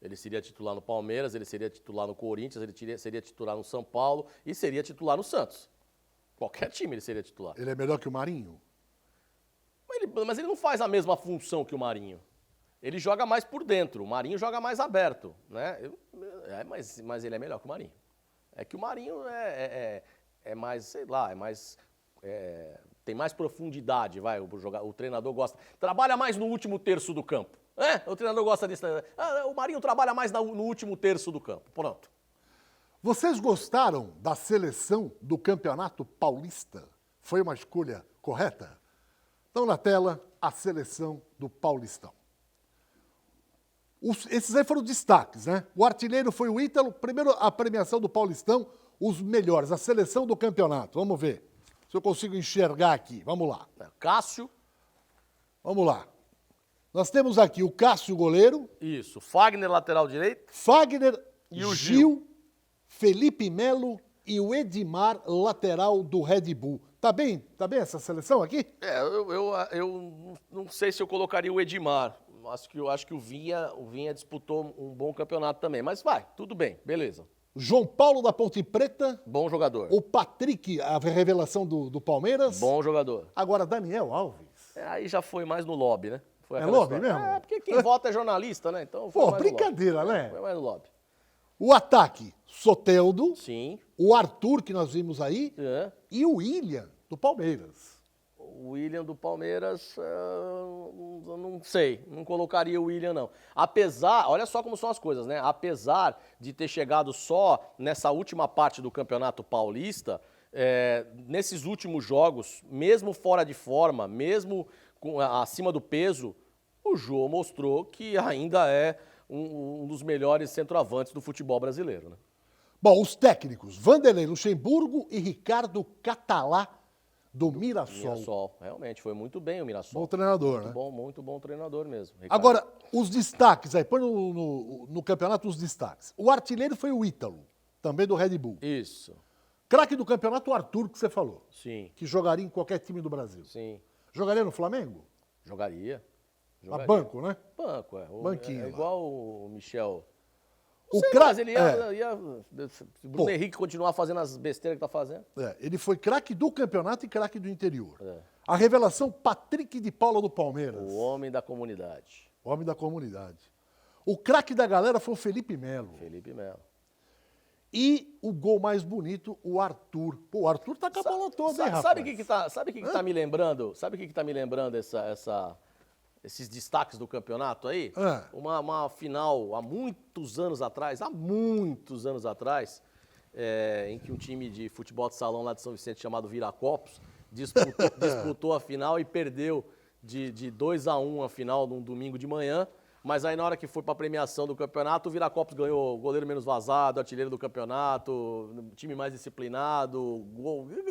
Speaker 2: Ele seria titular no Palmeiras, ele seria titular no Corinthians, ele seria titular no São Paulo e seria titular no Santos. Qualquer time ele seria titular.
Speaker 1: Ele é melhor que o Marinho?
Speaker 2: Mas ele não faz a mesma função que o Marinho. Ele joga mais por dentro, o Marinho joga mais aberto, né? Mas ele é melhor que o Marinho. É que o Marinho é mais, sei lá, tem mais profundidade, vai, o treinador gosta. Trabalha mais no último terço do campo. O treinador gosta disso. O Marinho trabalha mais no último terço do campo. Pronto.
Speaker 1: Vocês gostaram da seleção do Campeonato Paulista? Foi uma escolha correta? Então, na tela, a seleção do Paulistão. Esses aí foram destaques, né? O artilheiro foi o Ítalo, primeiro a premiação do Paulistão, os melhores, a seleção do campeonato. Vamos ver se eu consigo enxergar aqui. Vamos lá.
Speaker 2: Cássio.
Speaker 1: Vamos lá. Nós temos aqui o Cássio, goleiro.
Speaker 2: Isso. Fagner, lateral direito.
Speaker 1: Fagner,
Speaker 2: e o
Speaker 1: Gil, Felipe Melo e o Edmar, lateral do Red Bull. Tá bem essa seleção aqui?
Speaker 2: Eu não sei se eu colocaria o Edmar, acho que o Vinha disputou um bom campeonato também. Mas vai, tudo bem, beleza.
Speaker 1: João Paulo da Ponte Preta.
Speaker 2: Bom jogador.
Speaker 1: O Patrick, a revelação do Palmeiras.
Speaker 2: Bom jogador.
Speaker 1: Agora, Daniel Alves.
Speaker 2: Aí já foi mais no lobby, né? Foi
Speaker 1: É
Speaker 2: aquela
Speaker 1: lobby
Speaker 2: história.
Speaker 1: mesmo?
Speaker 2: Porque quem vota é jornalista, né? Então foi
Speaker 1: Pô,
Speaker 2: mais no
Speaker 1: brincadeira,
Speaker 2: lobby.
Speaker 1: né?
Speaker 2: Foi mais no lobby.
Speaker 1: O ataque, Soteldo.
Speaker 2: Sim.
Speaker 1: O Arthur, que nós vimos aí.
Speaker 2: É.
Speaker 1: E o William, do Palmeiras.
Speaker 2: O William do Palmeiras, eu não sei, não colocaria o William não. Apesar, olha só como são as coisas, né? Apesar de ter chegado só nessa última parte do Campeonato Paulista, nesses últimos jogos, mesmo fora de forma, mesmo acima do peso, o Jô mostrou que ainda é um dos melhores centroavantes do futebol brasileiro, né?
Speaker 1: Bom, os técnicos, Vanderlei Luxemburgo e Ricardo Catalá, do Mirassol.
Speaker 2: Mirassol, realmente, foi muito bem o Mirassol.
Speaker 1: Bom treinador,
Speaker 2: muito
Speaker 1: né?
Speaker 2: Bom, muito bom treinador mesmo. Ricardo.
Speaker 1: Agora, os destaques aí, põe no campeonato os destaques. O artilheiro foi o Ítalo, também do Red Bull.
Speaker 2: Isso,
Speaker 1: Craque do campeonato, o Arthur, que você falou,
Speaker 2: sim,
Speaker 1: que jogaria em qualquer time do Brasil.
Speaker 2: sim.
Speaker 1: Jogaria no Flamengo?
Speaker 2: Jogaria.
Speaker 1: A banco, né?
Speaker 2: Banco, é.
Speaker 1: Banquinho
Speaker 2: É
Speaker 1: lá.
Speaker 2: igual o Michel.
Speaker 1: O
Speaker 2: Sei,
Speaker 1: craque-
Speaker 2: mas ele se o Bruno
Speaker 1: Pô.
Speaker 2: Henrique continuar fazendo as besteiras que tá fazendo.
Speaker 1: Ele foi craque do campeonato e craque do interior.
Speaker 2: É.
Speaker 1: A revelação, Patrick de Paula do Palmeiras.
Speaker 2: O homem da comunidade.
Speaker 1: Homem da comunidade. O craque da galera foi o Felipe Melo.
Speaker 2: Felipe Melo.
Speaker 1: E o gol mais bonito, o Arthur. Pô, o Arthur tá com a bola toda, hein, rapaz?
Speaker 2: Sabe o que tá me lembrando? Sabe o que tá me lembrando esses destaques do campeonato aí?
Speaker 1: É.
Speaker 2: Uma final há muitos anos atrás, em que um time de futebol de salão lá de São Vicente chamado Viracopos disputou a final e perdeu de 2-1 a final num domingo de manhã. Mas aí na hora que foi para a premiação do campeonato, o Viracopos ganhou o goleiro menos vazado, artilheiro do campeonato, time mais disciplinado,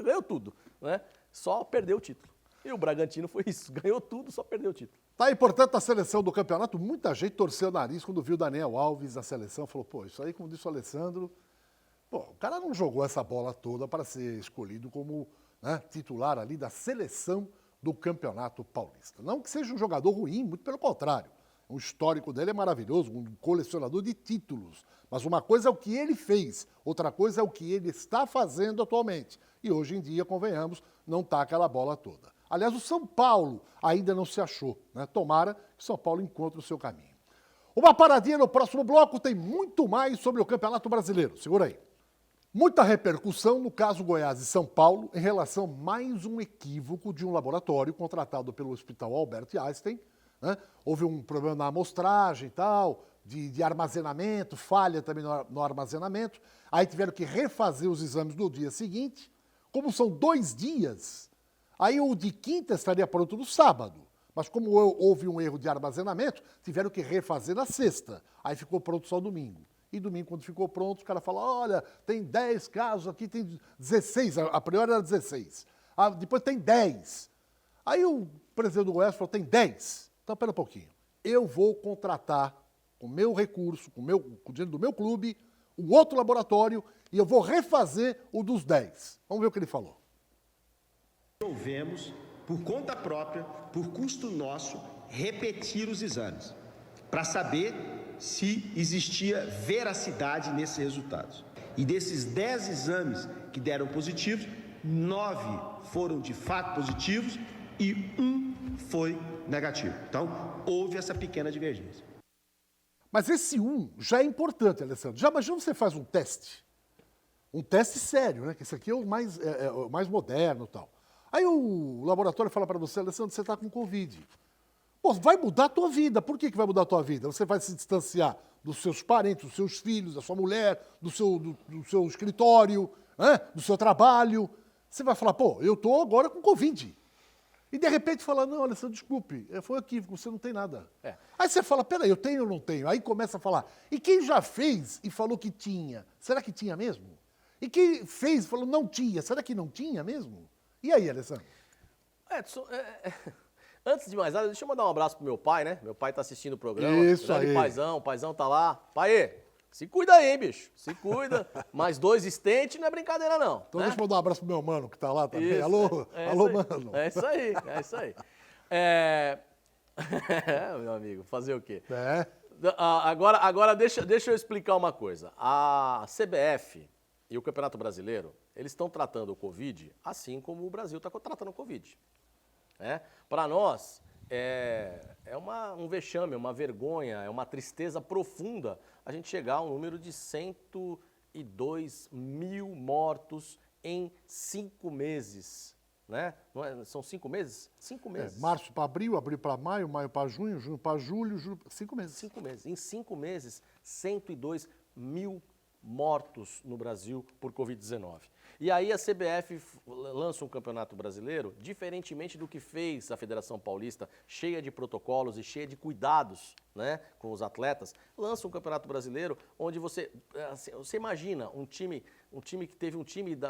Speaker 2: ganhou tudo, né? Só perdeu o título. E o Bragantino foi isso, ganhou tudo, só perdeu o título.
Speaker 1: Tá aí, portanto, a seleção do campeonato, muita gente torceu o nariz quando viu o Daniel Alves na seleção, falou, pô, isso aí, como disse o Alessandro, pô, o cara não jogou essa bola toda para ser escolhido como, né, titular ali da seleção do Campeonato Paulista. Não que seja um jogador ruim, muito pelo contrário. O histórico dele é maravilhoso, um colecionador de títulos. Mas uma coisa é o que ele fez, outra coisa é o que ele está fazendo atualmente. E hoje em dia, convenhamos, não está aquela bola toda. Aliás, o São Paulo ainda não se achou, né? Tomara que São Paulo encontre o seu caminho. Uma paradinha no próximo bloco, tem muito mais sobre o Campeonato Brasileiro. Segura aí. Muita repercussão no caso Goiás e São Paulo em relação a mais um equívoco de um laboratório contratado pelo Hospital Albert Einstein, né? Houve um problema na amostragem e tal, de armazenamento, falha também no armazenamento. Aí tiveram que refazer os exames no dia seguinte. Como são 2 dias, aí o de quinta estaria pronto no sábado. Mas como houve um erro de armazenamento, tiveram que refazer na sexta. Aí ficou pronto só domingo. E domingo, quando ficou pronto, os caras falaram, olha, tem 10 casos aqui, tem 16. A priori era 16. Depois tem 10. Aí o presidente do Goiás falou, tem 10. Então, pera um pouquinho. Eu vou contratar, com o meu recurso, com o dinheiro do meu clube, um outro laboratório e eu vou refazer o dos 10. Vamos ver o que ele falou.
Speaker 8: Resolvemos, por conta própria, por custo nosso, repetir os exames, para saber se existia veracidade nesses resultados. E desses 10 exames que deram positivos, 9 foram de fato positivos e 1 foi negativo. Então, houve essa pequena divergência.
Speaker 1: Mas esse 1 já é importante, Alessandro. Já imagina você faz um teste sério, né? Que esse aqui é o mais moderno e tal. Aí o laboratório fala para você, Alessandro, você está com Covid. Pô, vai mudar a tua vida. Por que vai mudar a tua vida? Você vai se distanciar dos seus parentes, dos seus filhos, da sua mulher, do seu escritório, né? Do seu trabalho. Você vai falar, pô, eu estou agora com Covid. E de repente fala, não, Alessandro, desculpe, foi equívoco, você não tem nada. Aí você fala, peraí, eu tenho ou não tenho? Aí começa a falar, e quem já fez e falou que tinha, será que tinha mesmo? E quem fez e falou não tinha, será que não tinha mesmo? E aí, Alessandro?
Speaker 2: Edson, antes de mais nada, deixa eu mandar um abraço pro meu pai, né? Meu pai tá assistindo o programa.
Speaker 1: Isso
Speaker 2: Grande
Speaker 1: aí.
Speaker 2: Paizão, o paizão tá lá. Pai, se cuida aí, hein, bicho. Se cuida. Mais 2 estentes não é brincadeira, não.
Speaker 1: Então
Speaker 2: né?
Speaker 1: deixa eu mandar um abraço pro meu mano que tá lá também.
Speaker 2: Isso,
Speaker 1: Alô,
Speaker 2: é
Speaker 1: alô,
Speaker 2: isso aí.
Speaker 1: mano.
Speaker 2: É isso aí, é isso aí. É, meu amigo, fazer o quê?
Speaker 1: É.
Speaker 2: Agora deixa eu explicar uma coisa. A CBF e o Campeonato Brasileiro, eles estão tratando o Covid assim como o Brasil está tratando o Covid. Para nós, um vexame, uma vergonha, é uma tristeza profunda a gente chegar a um número de 102 mil mortos em 5 meses. Né? São 5 meses? 5 meses.
Speaker 1: Março para abril, abril para maio, maio para junho, junho para julho, julho... 5 meses.
Speaker 2: 5 meses. Em 5 meses, 102 mil mortos no Brasil por Covid-19. E aí a CBF lança um campeonato brasileiro, diferentemente do que fez a Federação Paulista, cheia de protocolos e cheia de cuidados, né, com os atletas, lança um campeonato brasileiro onde você imagina um time que teve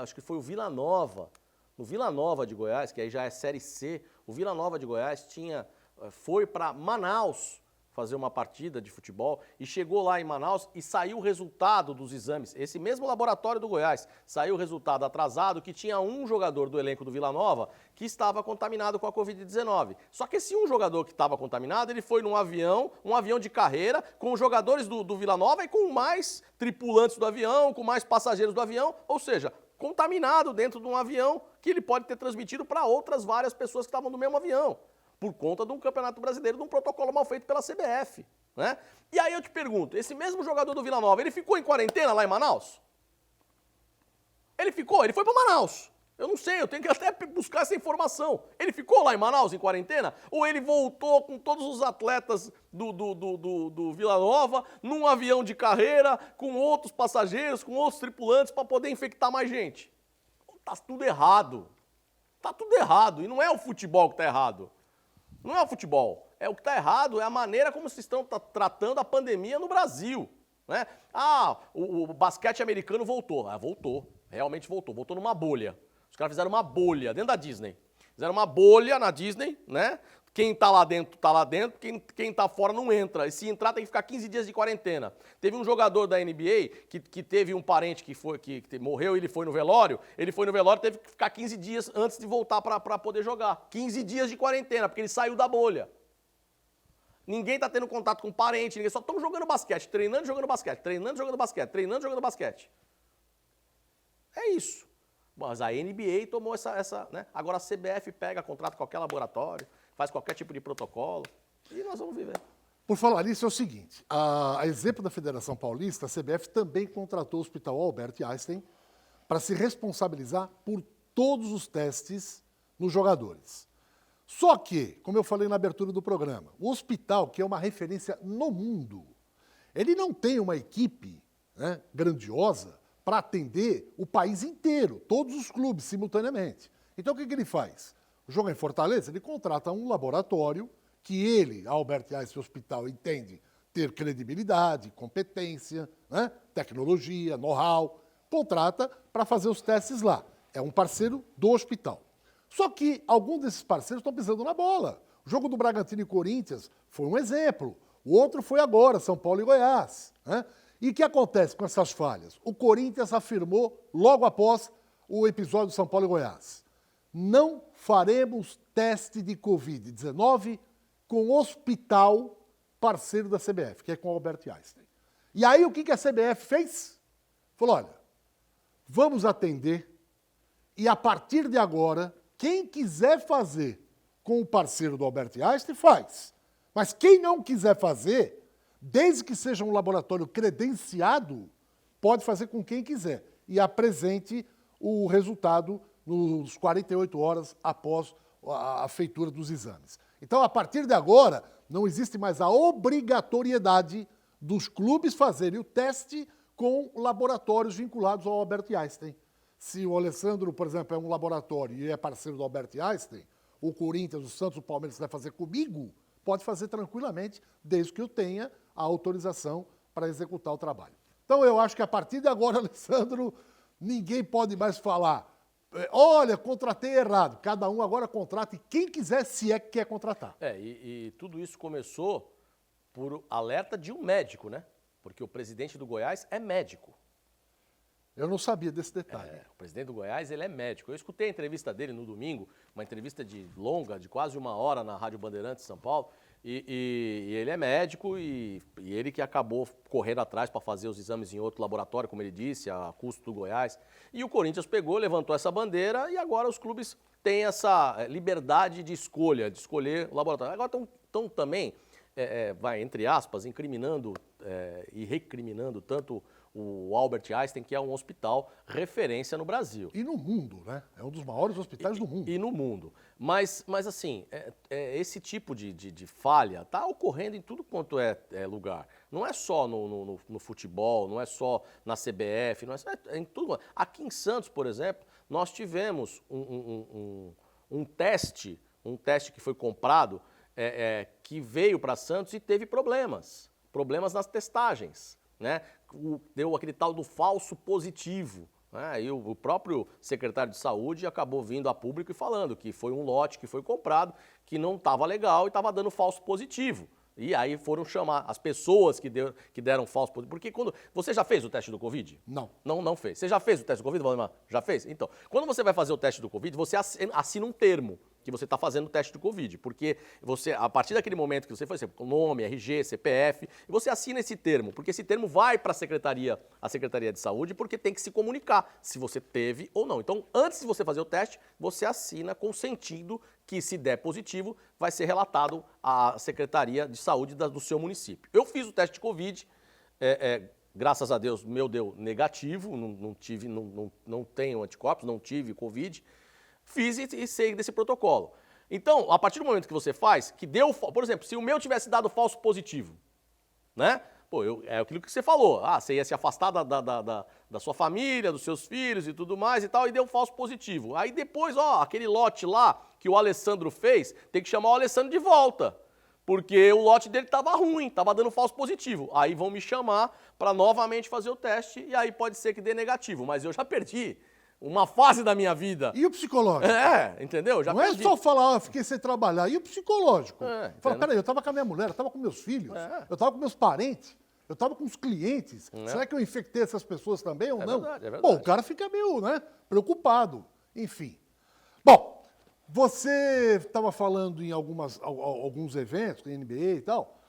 Speaker 2: acho que foi o Vila Nova, no Vila Nova de Goiás, que aí já é Série C, o Vila Nova de Goiás foi para Manaus fazer uma partida de futebol e chegou lá em Manaus e saiu o resultado dos exames. Esse mesmo laboratório do Goiás saiu o resultado atrasado que tinha um jogador do elenco do Vila Nova que estava contaminado com a Covid-19. Só que esse um jogador que estava contaminado, ele foi um avião de carreira, com os jogadores do Vila Nova e com mais tripulantes do avião, com mais passageiros do avião, ou seja, contaminado dentro de um avião que ele pode ter transmitido para outras várias pessoas que estavam no mesmo avião, por conta de um campeonato brasileiro, de um protocolo mal feito pela CBF. Né? E aí eu te pergunto, esse mesmo jogador do Vila Nova, ele ficou em quarentena lá em Manaus? Ele foi para Manaus. Eu não sei, eu tenho que até buscar essa informação. Ele ficou lá em Manaus em quarentena? Ou ele voltou com todos os atletas do Vila Nova num avião de carreira, com outros passageiros, com outros tripulantes, para poder infectar mais gente? Tá tudo errado. Tá tudo errado. E não é o futebol que tá errado. Não é o futebol. O que está errado é a maneira como vocês estão tratando a pandemia no Brasil. Né? O basquete americano voltou. Voltou. Realmente voltou. Voltou numa bolha. Os caras fizeram uma bolha dentro da Disney. Fizeram uma bolha na Disney, né? Quem tá lá dentro, quem tá fora não entra. E se entrar, tem que ficar 15 dias de quarentena. Teve um jogador da NBA que teve um parente que morreu e ele foi no velório. Ele foi no velório e teve que ficar 15 dias antes de voltar para poder jogar. 15 dias de quarentena, porque ele saiu da bolha. Ninguém tá tendo contato com parente, ninguém só estão jogando basquete, treinando, jogando basquete, treinando, jogando basquete, treinando, jogando basquete. É isso. Mas a NBA tomou essa, né? Agora a CBF pega, contrata qualquer laboratório, faz qualquer tipo de protocolo e nós vamos viver.
Speaker 1: Por falar nisso, é o seguinte, a exemplo da Federação Paulista, a CBF também contratou o Hospital Albert Einstein para se responsabilizar por todos os testes nos jogadores. Só que, como eu falei na abertura do programa, o hospital, que é uma referência no mundo, ele não tem uma equipe, né, grandiosa para atender o país inteiro, todos os clubes simultaneamente. Então o que ele faz? O jogo em Fortaleza, ele contrata um laboratório que ele, Albert Einstein Hospital, entende ter credibilidade, competência, né, tecnologia, know-how, contrata para fazer os testes lá. É um parceiro do hospital. Só que alguns desses parceiros estão pisando na bola. O jogo do Bragantino e Corinthians foi um exemplo. O outro foi agora, São Paulo e Goiás. Né? E o que acontece com essas falhas? O Corinthians afirmou, logo após o episódio de São Paulo e Goiás, não faremos teste de Covid-19 com o hospital parceiro da CBF, que é com o Albert Einstein. E aí o que a CBF fez? Falou, olha, vamos atender e a partir de agora, quem quiser fazer com o parceiro do Albert Einstein, faz. Mas quem não quiser fazer, desde que seja um laboratório credenciado, pode fazer com quem quiser e apresente o resultado nos 48 horas após a feitura dos exames. Então, a partir de agora, não existe mais a obrigatoriedade dos clubes fazerem o teste com laboratórios vinculados ao Albert Einstein. Se o Alessandro, por exemplo, é um laboratório e é parceiro do Albert Einstein, o Corinthians, o Santos, o Palmeiras vai fazer comigo, pode fazer tranquilamente, desde que eu tenha a autorização para executar o trabalho. Então, eu acho que a partir de agora, Alessandro, ninguém pode mais falar, olha, contratei errado. Cada um agora contrata quem quiser, se é que quer contratar.
Speaker 2: E tudo isso começou por alerta de um médico, né? Porque o presidente do Goiás é médico.
Speaker 1: Eu não sabia desse detalhe.
Speaker 2: O presidente do Goiás, ele é médico. Eu escutei a entrevista dele no domingo, uma entrevista de quase 1 hora na Rádio Bandeirantes de São Paulo, E ele é médico e ele que acabou correndo atrás para fazer os exames em outro laboratório, como ele disse, a custo do Goiás. E o Corinthians pegou, levantou essa bandeira e agora os clubes têm essa liberdade de escolher o laboratório. Agora estão também, entre aspas, incriminando e recriminando tanto o Albert Einstein, que é um hospital referência no Brasil.
Speaker 1: E no mundo, né? É um dos maiores hospitais do mundo.
Speaker 2: E no mundo. Mas assim, esse tipo de falha está ocorrendo em tudo quanto é lugar. Não é só no futebol, não é só na CBF, não é em tudo. Aqui em Santos, por exemplo, nós tivemos um teste que foi comprado, que veio para Santos e teve problemas nas testagens, né? Deu aquele tal do falso positivo. E o próprio secretário de saúde acabou vindo a público e falando que foi um lote que foi comprado, que não estava legal e estava dando falso positivo. E aí foram chamar as pessoas que deram falso positivo. Porque quando. Você já fez o teste do Covid?
Speaker 1: Não.
Speaker 2: Não fez. Você já fez o teste do Covid, Valdemar? Já fez? Então, quando você vai fazer o teste do Covid, você assina um termo que você está fazendo o teste do Covid. Porque você, a partir daquele momento que você foi, nome, RG, CPF, você assina esse termo, porque esse termo vai para a Secretaria de Saúde, porque tem que se comunicar se você teve ou não. Então, antes de você fazer o teste, você assina consentindo que, se der positivo, vai ser relatado à Secretaria de Saúde do seu município. Eu fiz o teste de Covid, graças a Deus, meu deu negativo, não tenho anticorpos, não tive Covid, fiz e sei desse protocolo. Então, a partir do momento que você faz, que deu, por exemplo, se o meu tivesse dado falso positivo, né? É aquilo que você falou, você ia se afastar da sua família, dos seus filhos e tudo mais e tal, e deu falso positivo. Aí depois, aquele lote lá que o Alessandro fez, tem que chamar o Alessandro de volta, porque o lote dele estava ruim, estava dando falso positivo. Aí vão me chamar para novamente fazer o teste e aí pode ser que dê negativo, mas eu já perdi uma fase da minha vida.
Speaker 1: E o psicológico?
Speaker 2: Entendeu? Já
Speaker 1: não
Speaker 2: perdi.
Speaker 1: É só falar, fiquei sem trabalhar. E o psicológico? Fala,
Speaker 2: Entendeu?
Speaker 1: peraí, eu estava com a minha mulher, eu estava com meus filhos, eu estava com meus parentes, eu estava com os clientes. Será que eu infectei essas pessoas também ou não?
Speaker 2: Verdade, é verdade.
Speaker 1: Bom, o cara fica meio, preocupado. Enfim. Bom, você estava falando em alguns eventos, NBA e tal.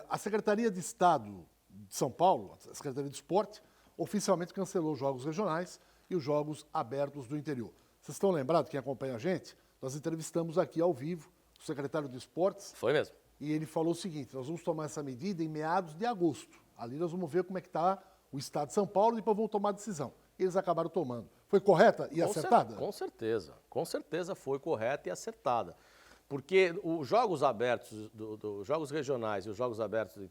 Speaker 1: A Secretaria de Estado de São Paulo, a Secretaria de Esporte, oficialmente cancelou os jogos regionais e os jogos abertos do interior. Vocês estão lembrados, quem acompanha a gente? Nós entrevistamos aqui ao vivo o secretário de Esportes.
Speaker 2: Foi mesmo.
Speaker 1: E ele falou o seguinte, nós vamos tomar essa medida em meados de agosto. Ali nós vamos ver como é que está o estado de São Paulo e depois vamos tomar a decisão. Eles acabaram tomando. Foi correta e acertada?
Speaker 2: Com certeza. Com certeza foi correta e acertada. Porque os jogos abertos, dos jogos regionais e os jogos abertos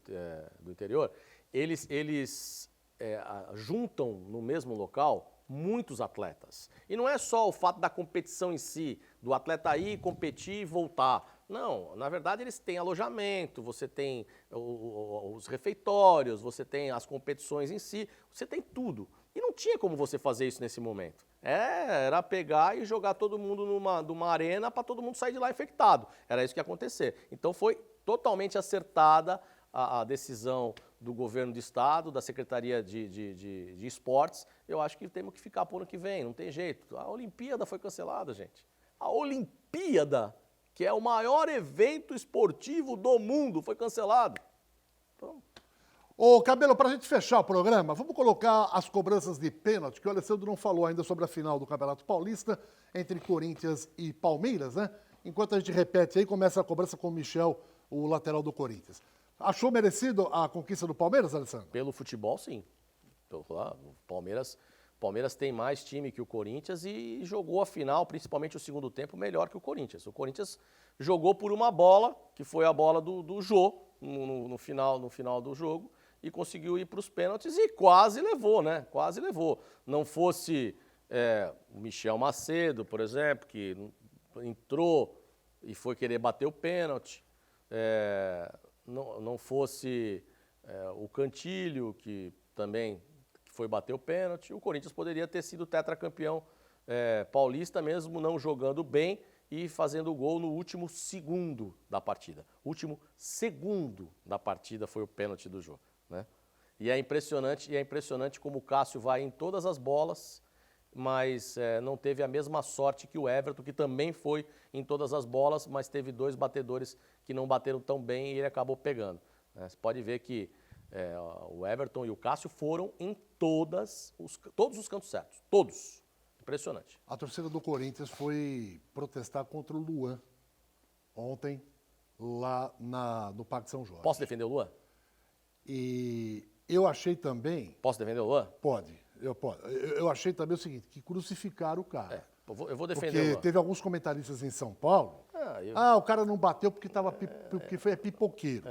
Speaker 2: do interior, eles juntam no mesmo local muitos atletas. E não é só o fato da competição em si, do atleta ir, competir e voltar. Não, na verdade eles têm alojamento, você tem os refeitórios, você tem as competições em si, você tem tudo. E não tinha como você fazer isso nesse momento. Era pegar e jogar todo mundo numa arena para todo mundo sair de lá infectado. Era isso que ia acontecer. Então foi totalmente acertada a decisão do governo do estado, da Secretaria de Esportes. Eu acho que temos que ficar para o ano que vem, não tem jeito. A Olimpíada foi cancelada, gente. A Olimpíada, que é o maior evento esportivo do mundo, foi cancelado. Então...
Speaker 1: Ô, Cabelo, para a gente fechar o programa, vamos colocar as cobranças de pênalti, que o Alessandro não falou ainda sobre a final do Campeonato Paulista, entre Corinthians e Palmeiras, né? Enquanto a gente repete aí, começa a cobrança com o Michel, o lateral do Corinthians. Achou merecido a conquista do Palmeiras, Alessandro?
Speaker 2: Pelo futebol, sim. O Palmeiras tem mais time que o Corinthians e jogou a final, principalmente o segundo tempo, melhor que o Corinthians. O Corinthians jogou por uma bola, que foi a bola do Jô, no final do jogo, e conseguiu ir para os pênaltis e quase levou, né? Quase levou. Não fosse o Michel Macedo, por exemplo, que entrou e foi querer bater o pênalti. Não fosse o Cantilho, que também foi bater o pênalti, o Corinthians poderia ter sido tetracampeão paulista, mesmo não jogando bem e fazendo o gol no último segundo da partida. O último segundo da partida foi o pênalti do jogo, né? E é impressionante como o Cássio vai em todas as bolas, mas não teve a mesma sorte que o Everton, que também foi em todas as bolas, mas teve 2 batedores que não bateram tão bem e ele acabou pegando. Você pode ver que o Everton e o Cássio foram em todos os cantos certos, todos. Impressionante.
Speaker 1: A torcida do Corinthians foi protestar contra o Luan ontem, lá no Parque São Jorge.
Speaker 2: Posso defender o Luan?
Speaker 1: E eu achei também...
Speaker 2: Posso defender o Luan?
Speaker 1: Pode. Eu achei também o seguinte, que crucificaram o cara.
Speaker 2: Eu vou defender o
Speaker 1: Porque
Speaker 2: Luan.
Speaker 1: teve alguns comentaristas em São Paulo, o cara não bateu porque foi pipoqueiro.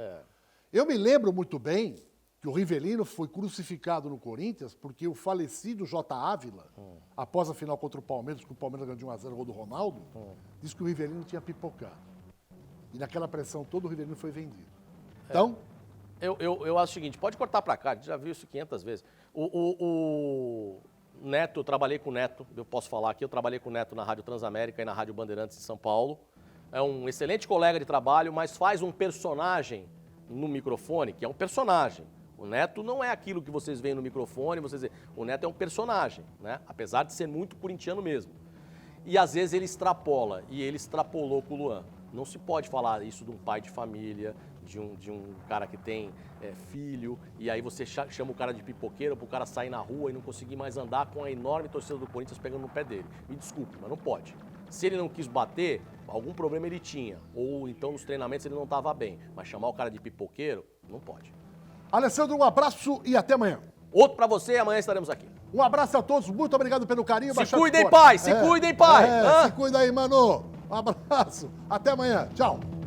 Speaker 1: Eu me lembro muito bem que o Rivelino foi crucificado no Corinthians porque o falecido J. Ávila, após a final contra o Palmeiras, que o Palmeiras ganhou de 1-0 o gol do Ronaldo, disse que o Rivelino tinha pipocado. E naquela pressão toda o Rivelino foi vendido. Então...
Speaker 2: Eu acho o seguinte, pode cortar pra cá, a gente já viu isso 500 vezes. O Neto, eu trabalhei com o Neto, eu posso falar aqui, eu trabalhei com o Neto na Rádio Transamérica e na Rádio Bandeirantes de São Paulo. É um excelente colega de trabalho, mas faz um personagem no microfone, que é um personagem. O Neto não é aquilo que vocês veem no microfone, o Neto é um personagem, né? Apesar de ser muito corintiano mesmo. E às vezes ele extrapola, e ele extrapolou com o Luan. Não se pode falar isso de um pai de família, de um cara que tem filho, e aí você chama o cara de pipoqueiro para o cara sair na rua e não conseguir mais andar com a enorme torcida do Corinthians pegando no pé dele. Me desculpe, mas não pode. Se ele não quis bater, algum problema ele tinha. Ou então nos treinamentos ele não estava bem. Mas chamar o cara de pipoqueiro, não pode.
Speaker 1: Alessandro, um abraço e até amanhã.
Speaker 2: Outro pra você, amanhã estaremos aqui.
Speaker 1: Um abraço a todos, muito obrigado pelo carinho.
Speaker 2: Se cuidem, pai! Se cuidem, pai!
Speaker 1: Se cuida aí, mano. Um abraço, até amanhã. Tchau.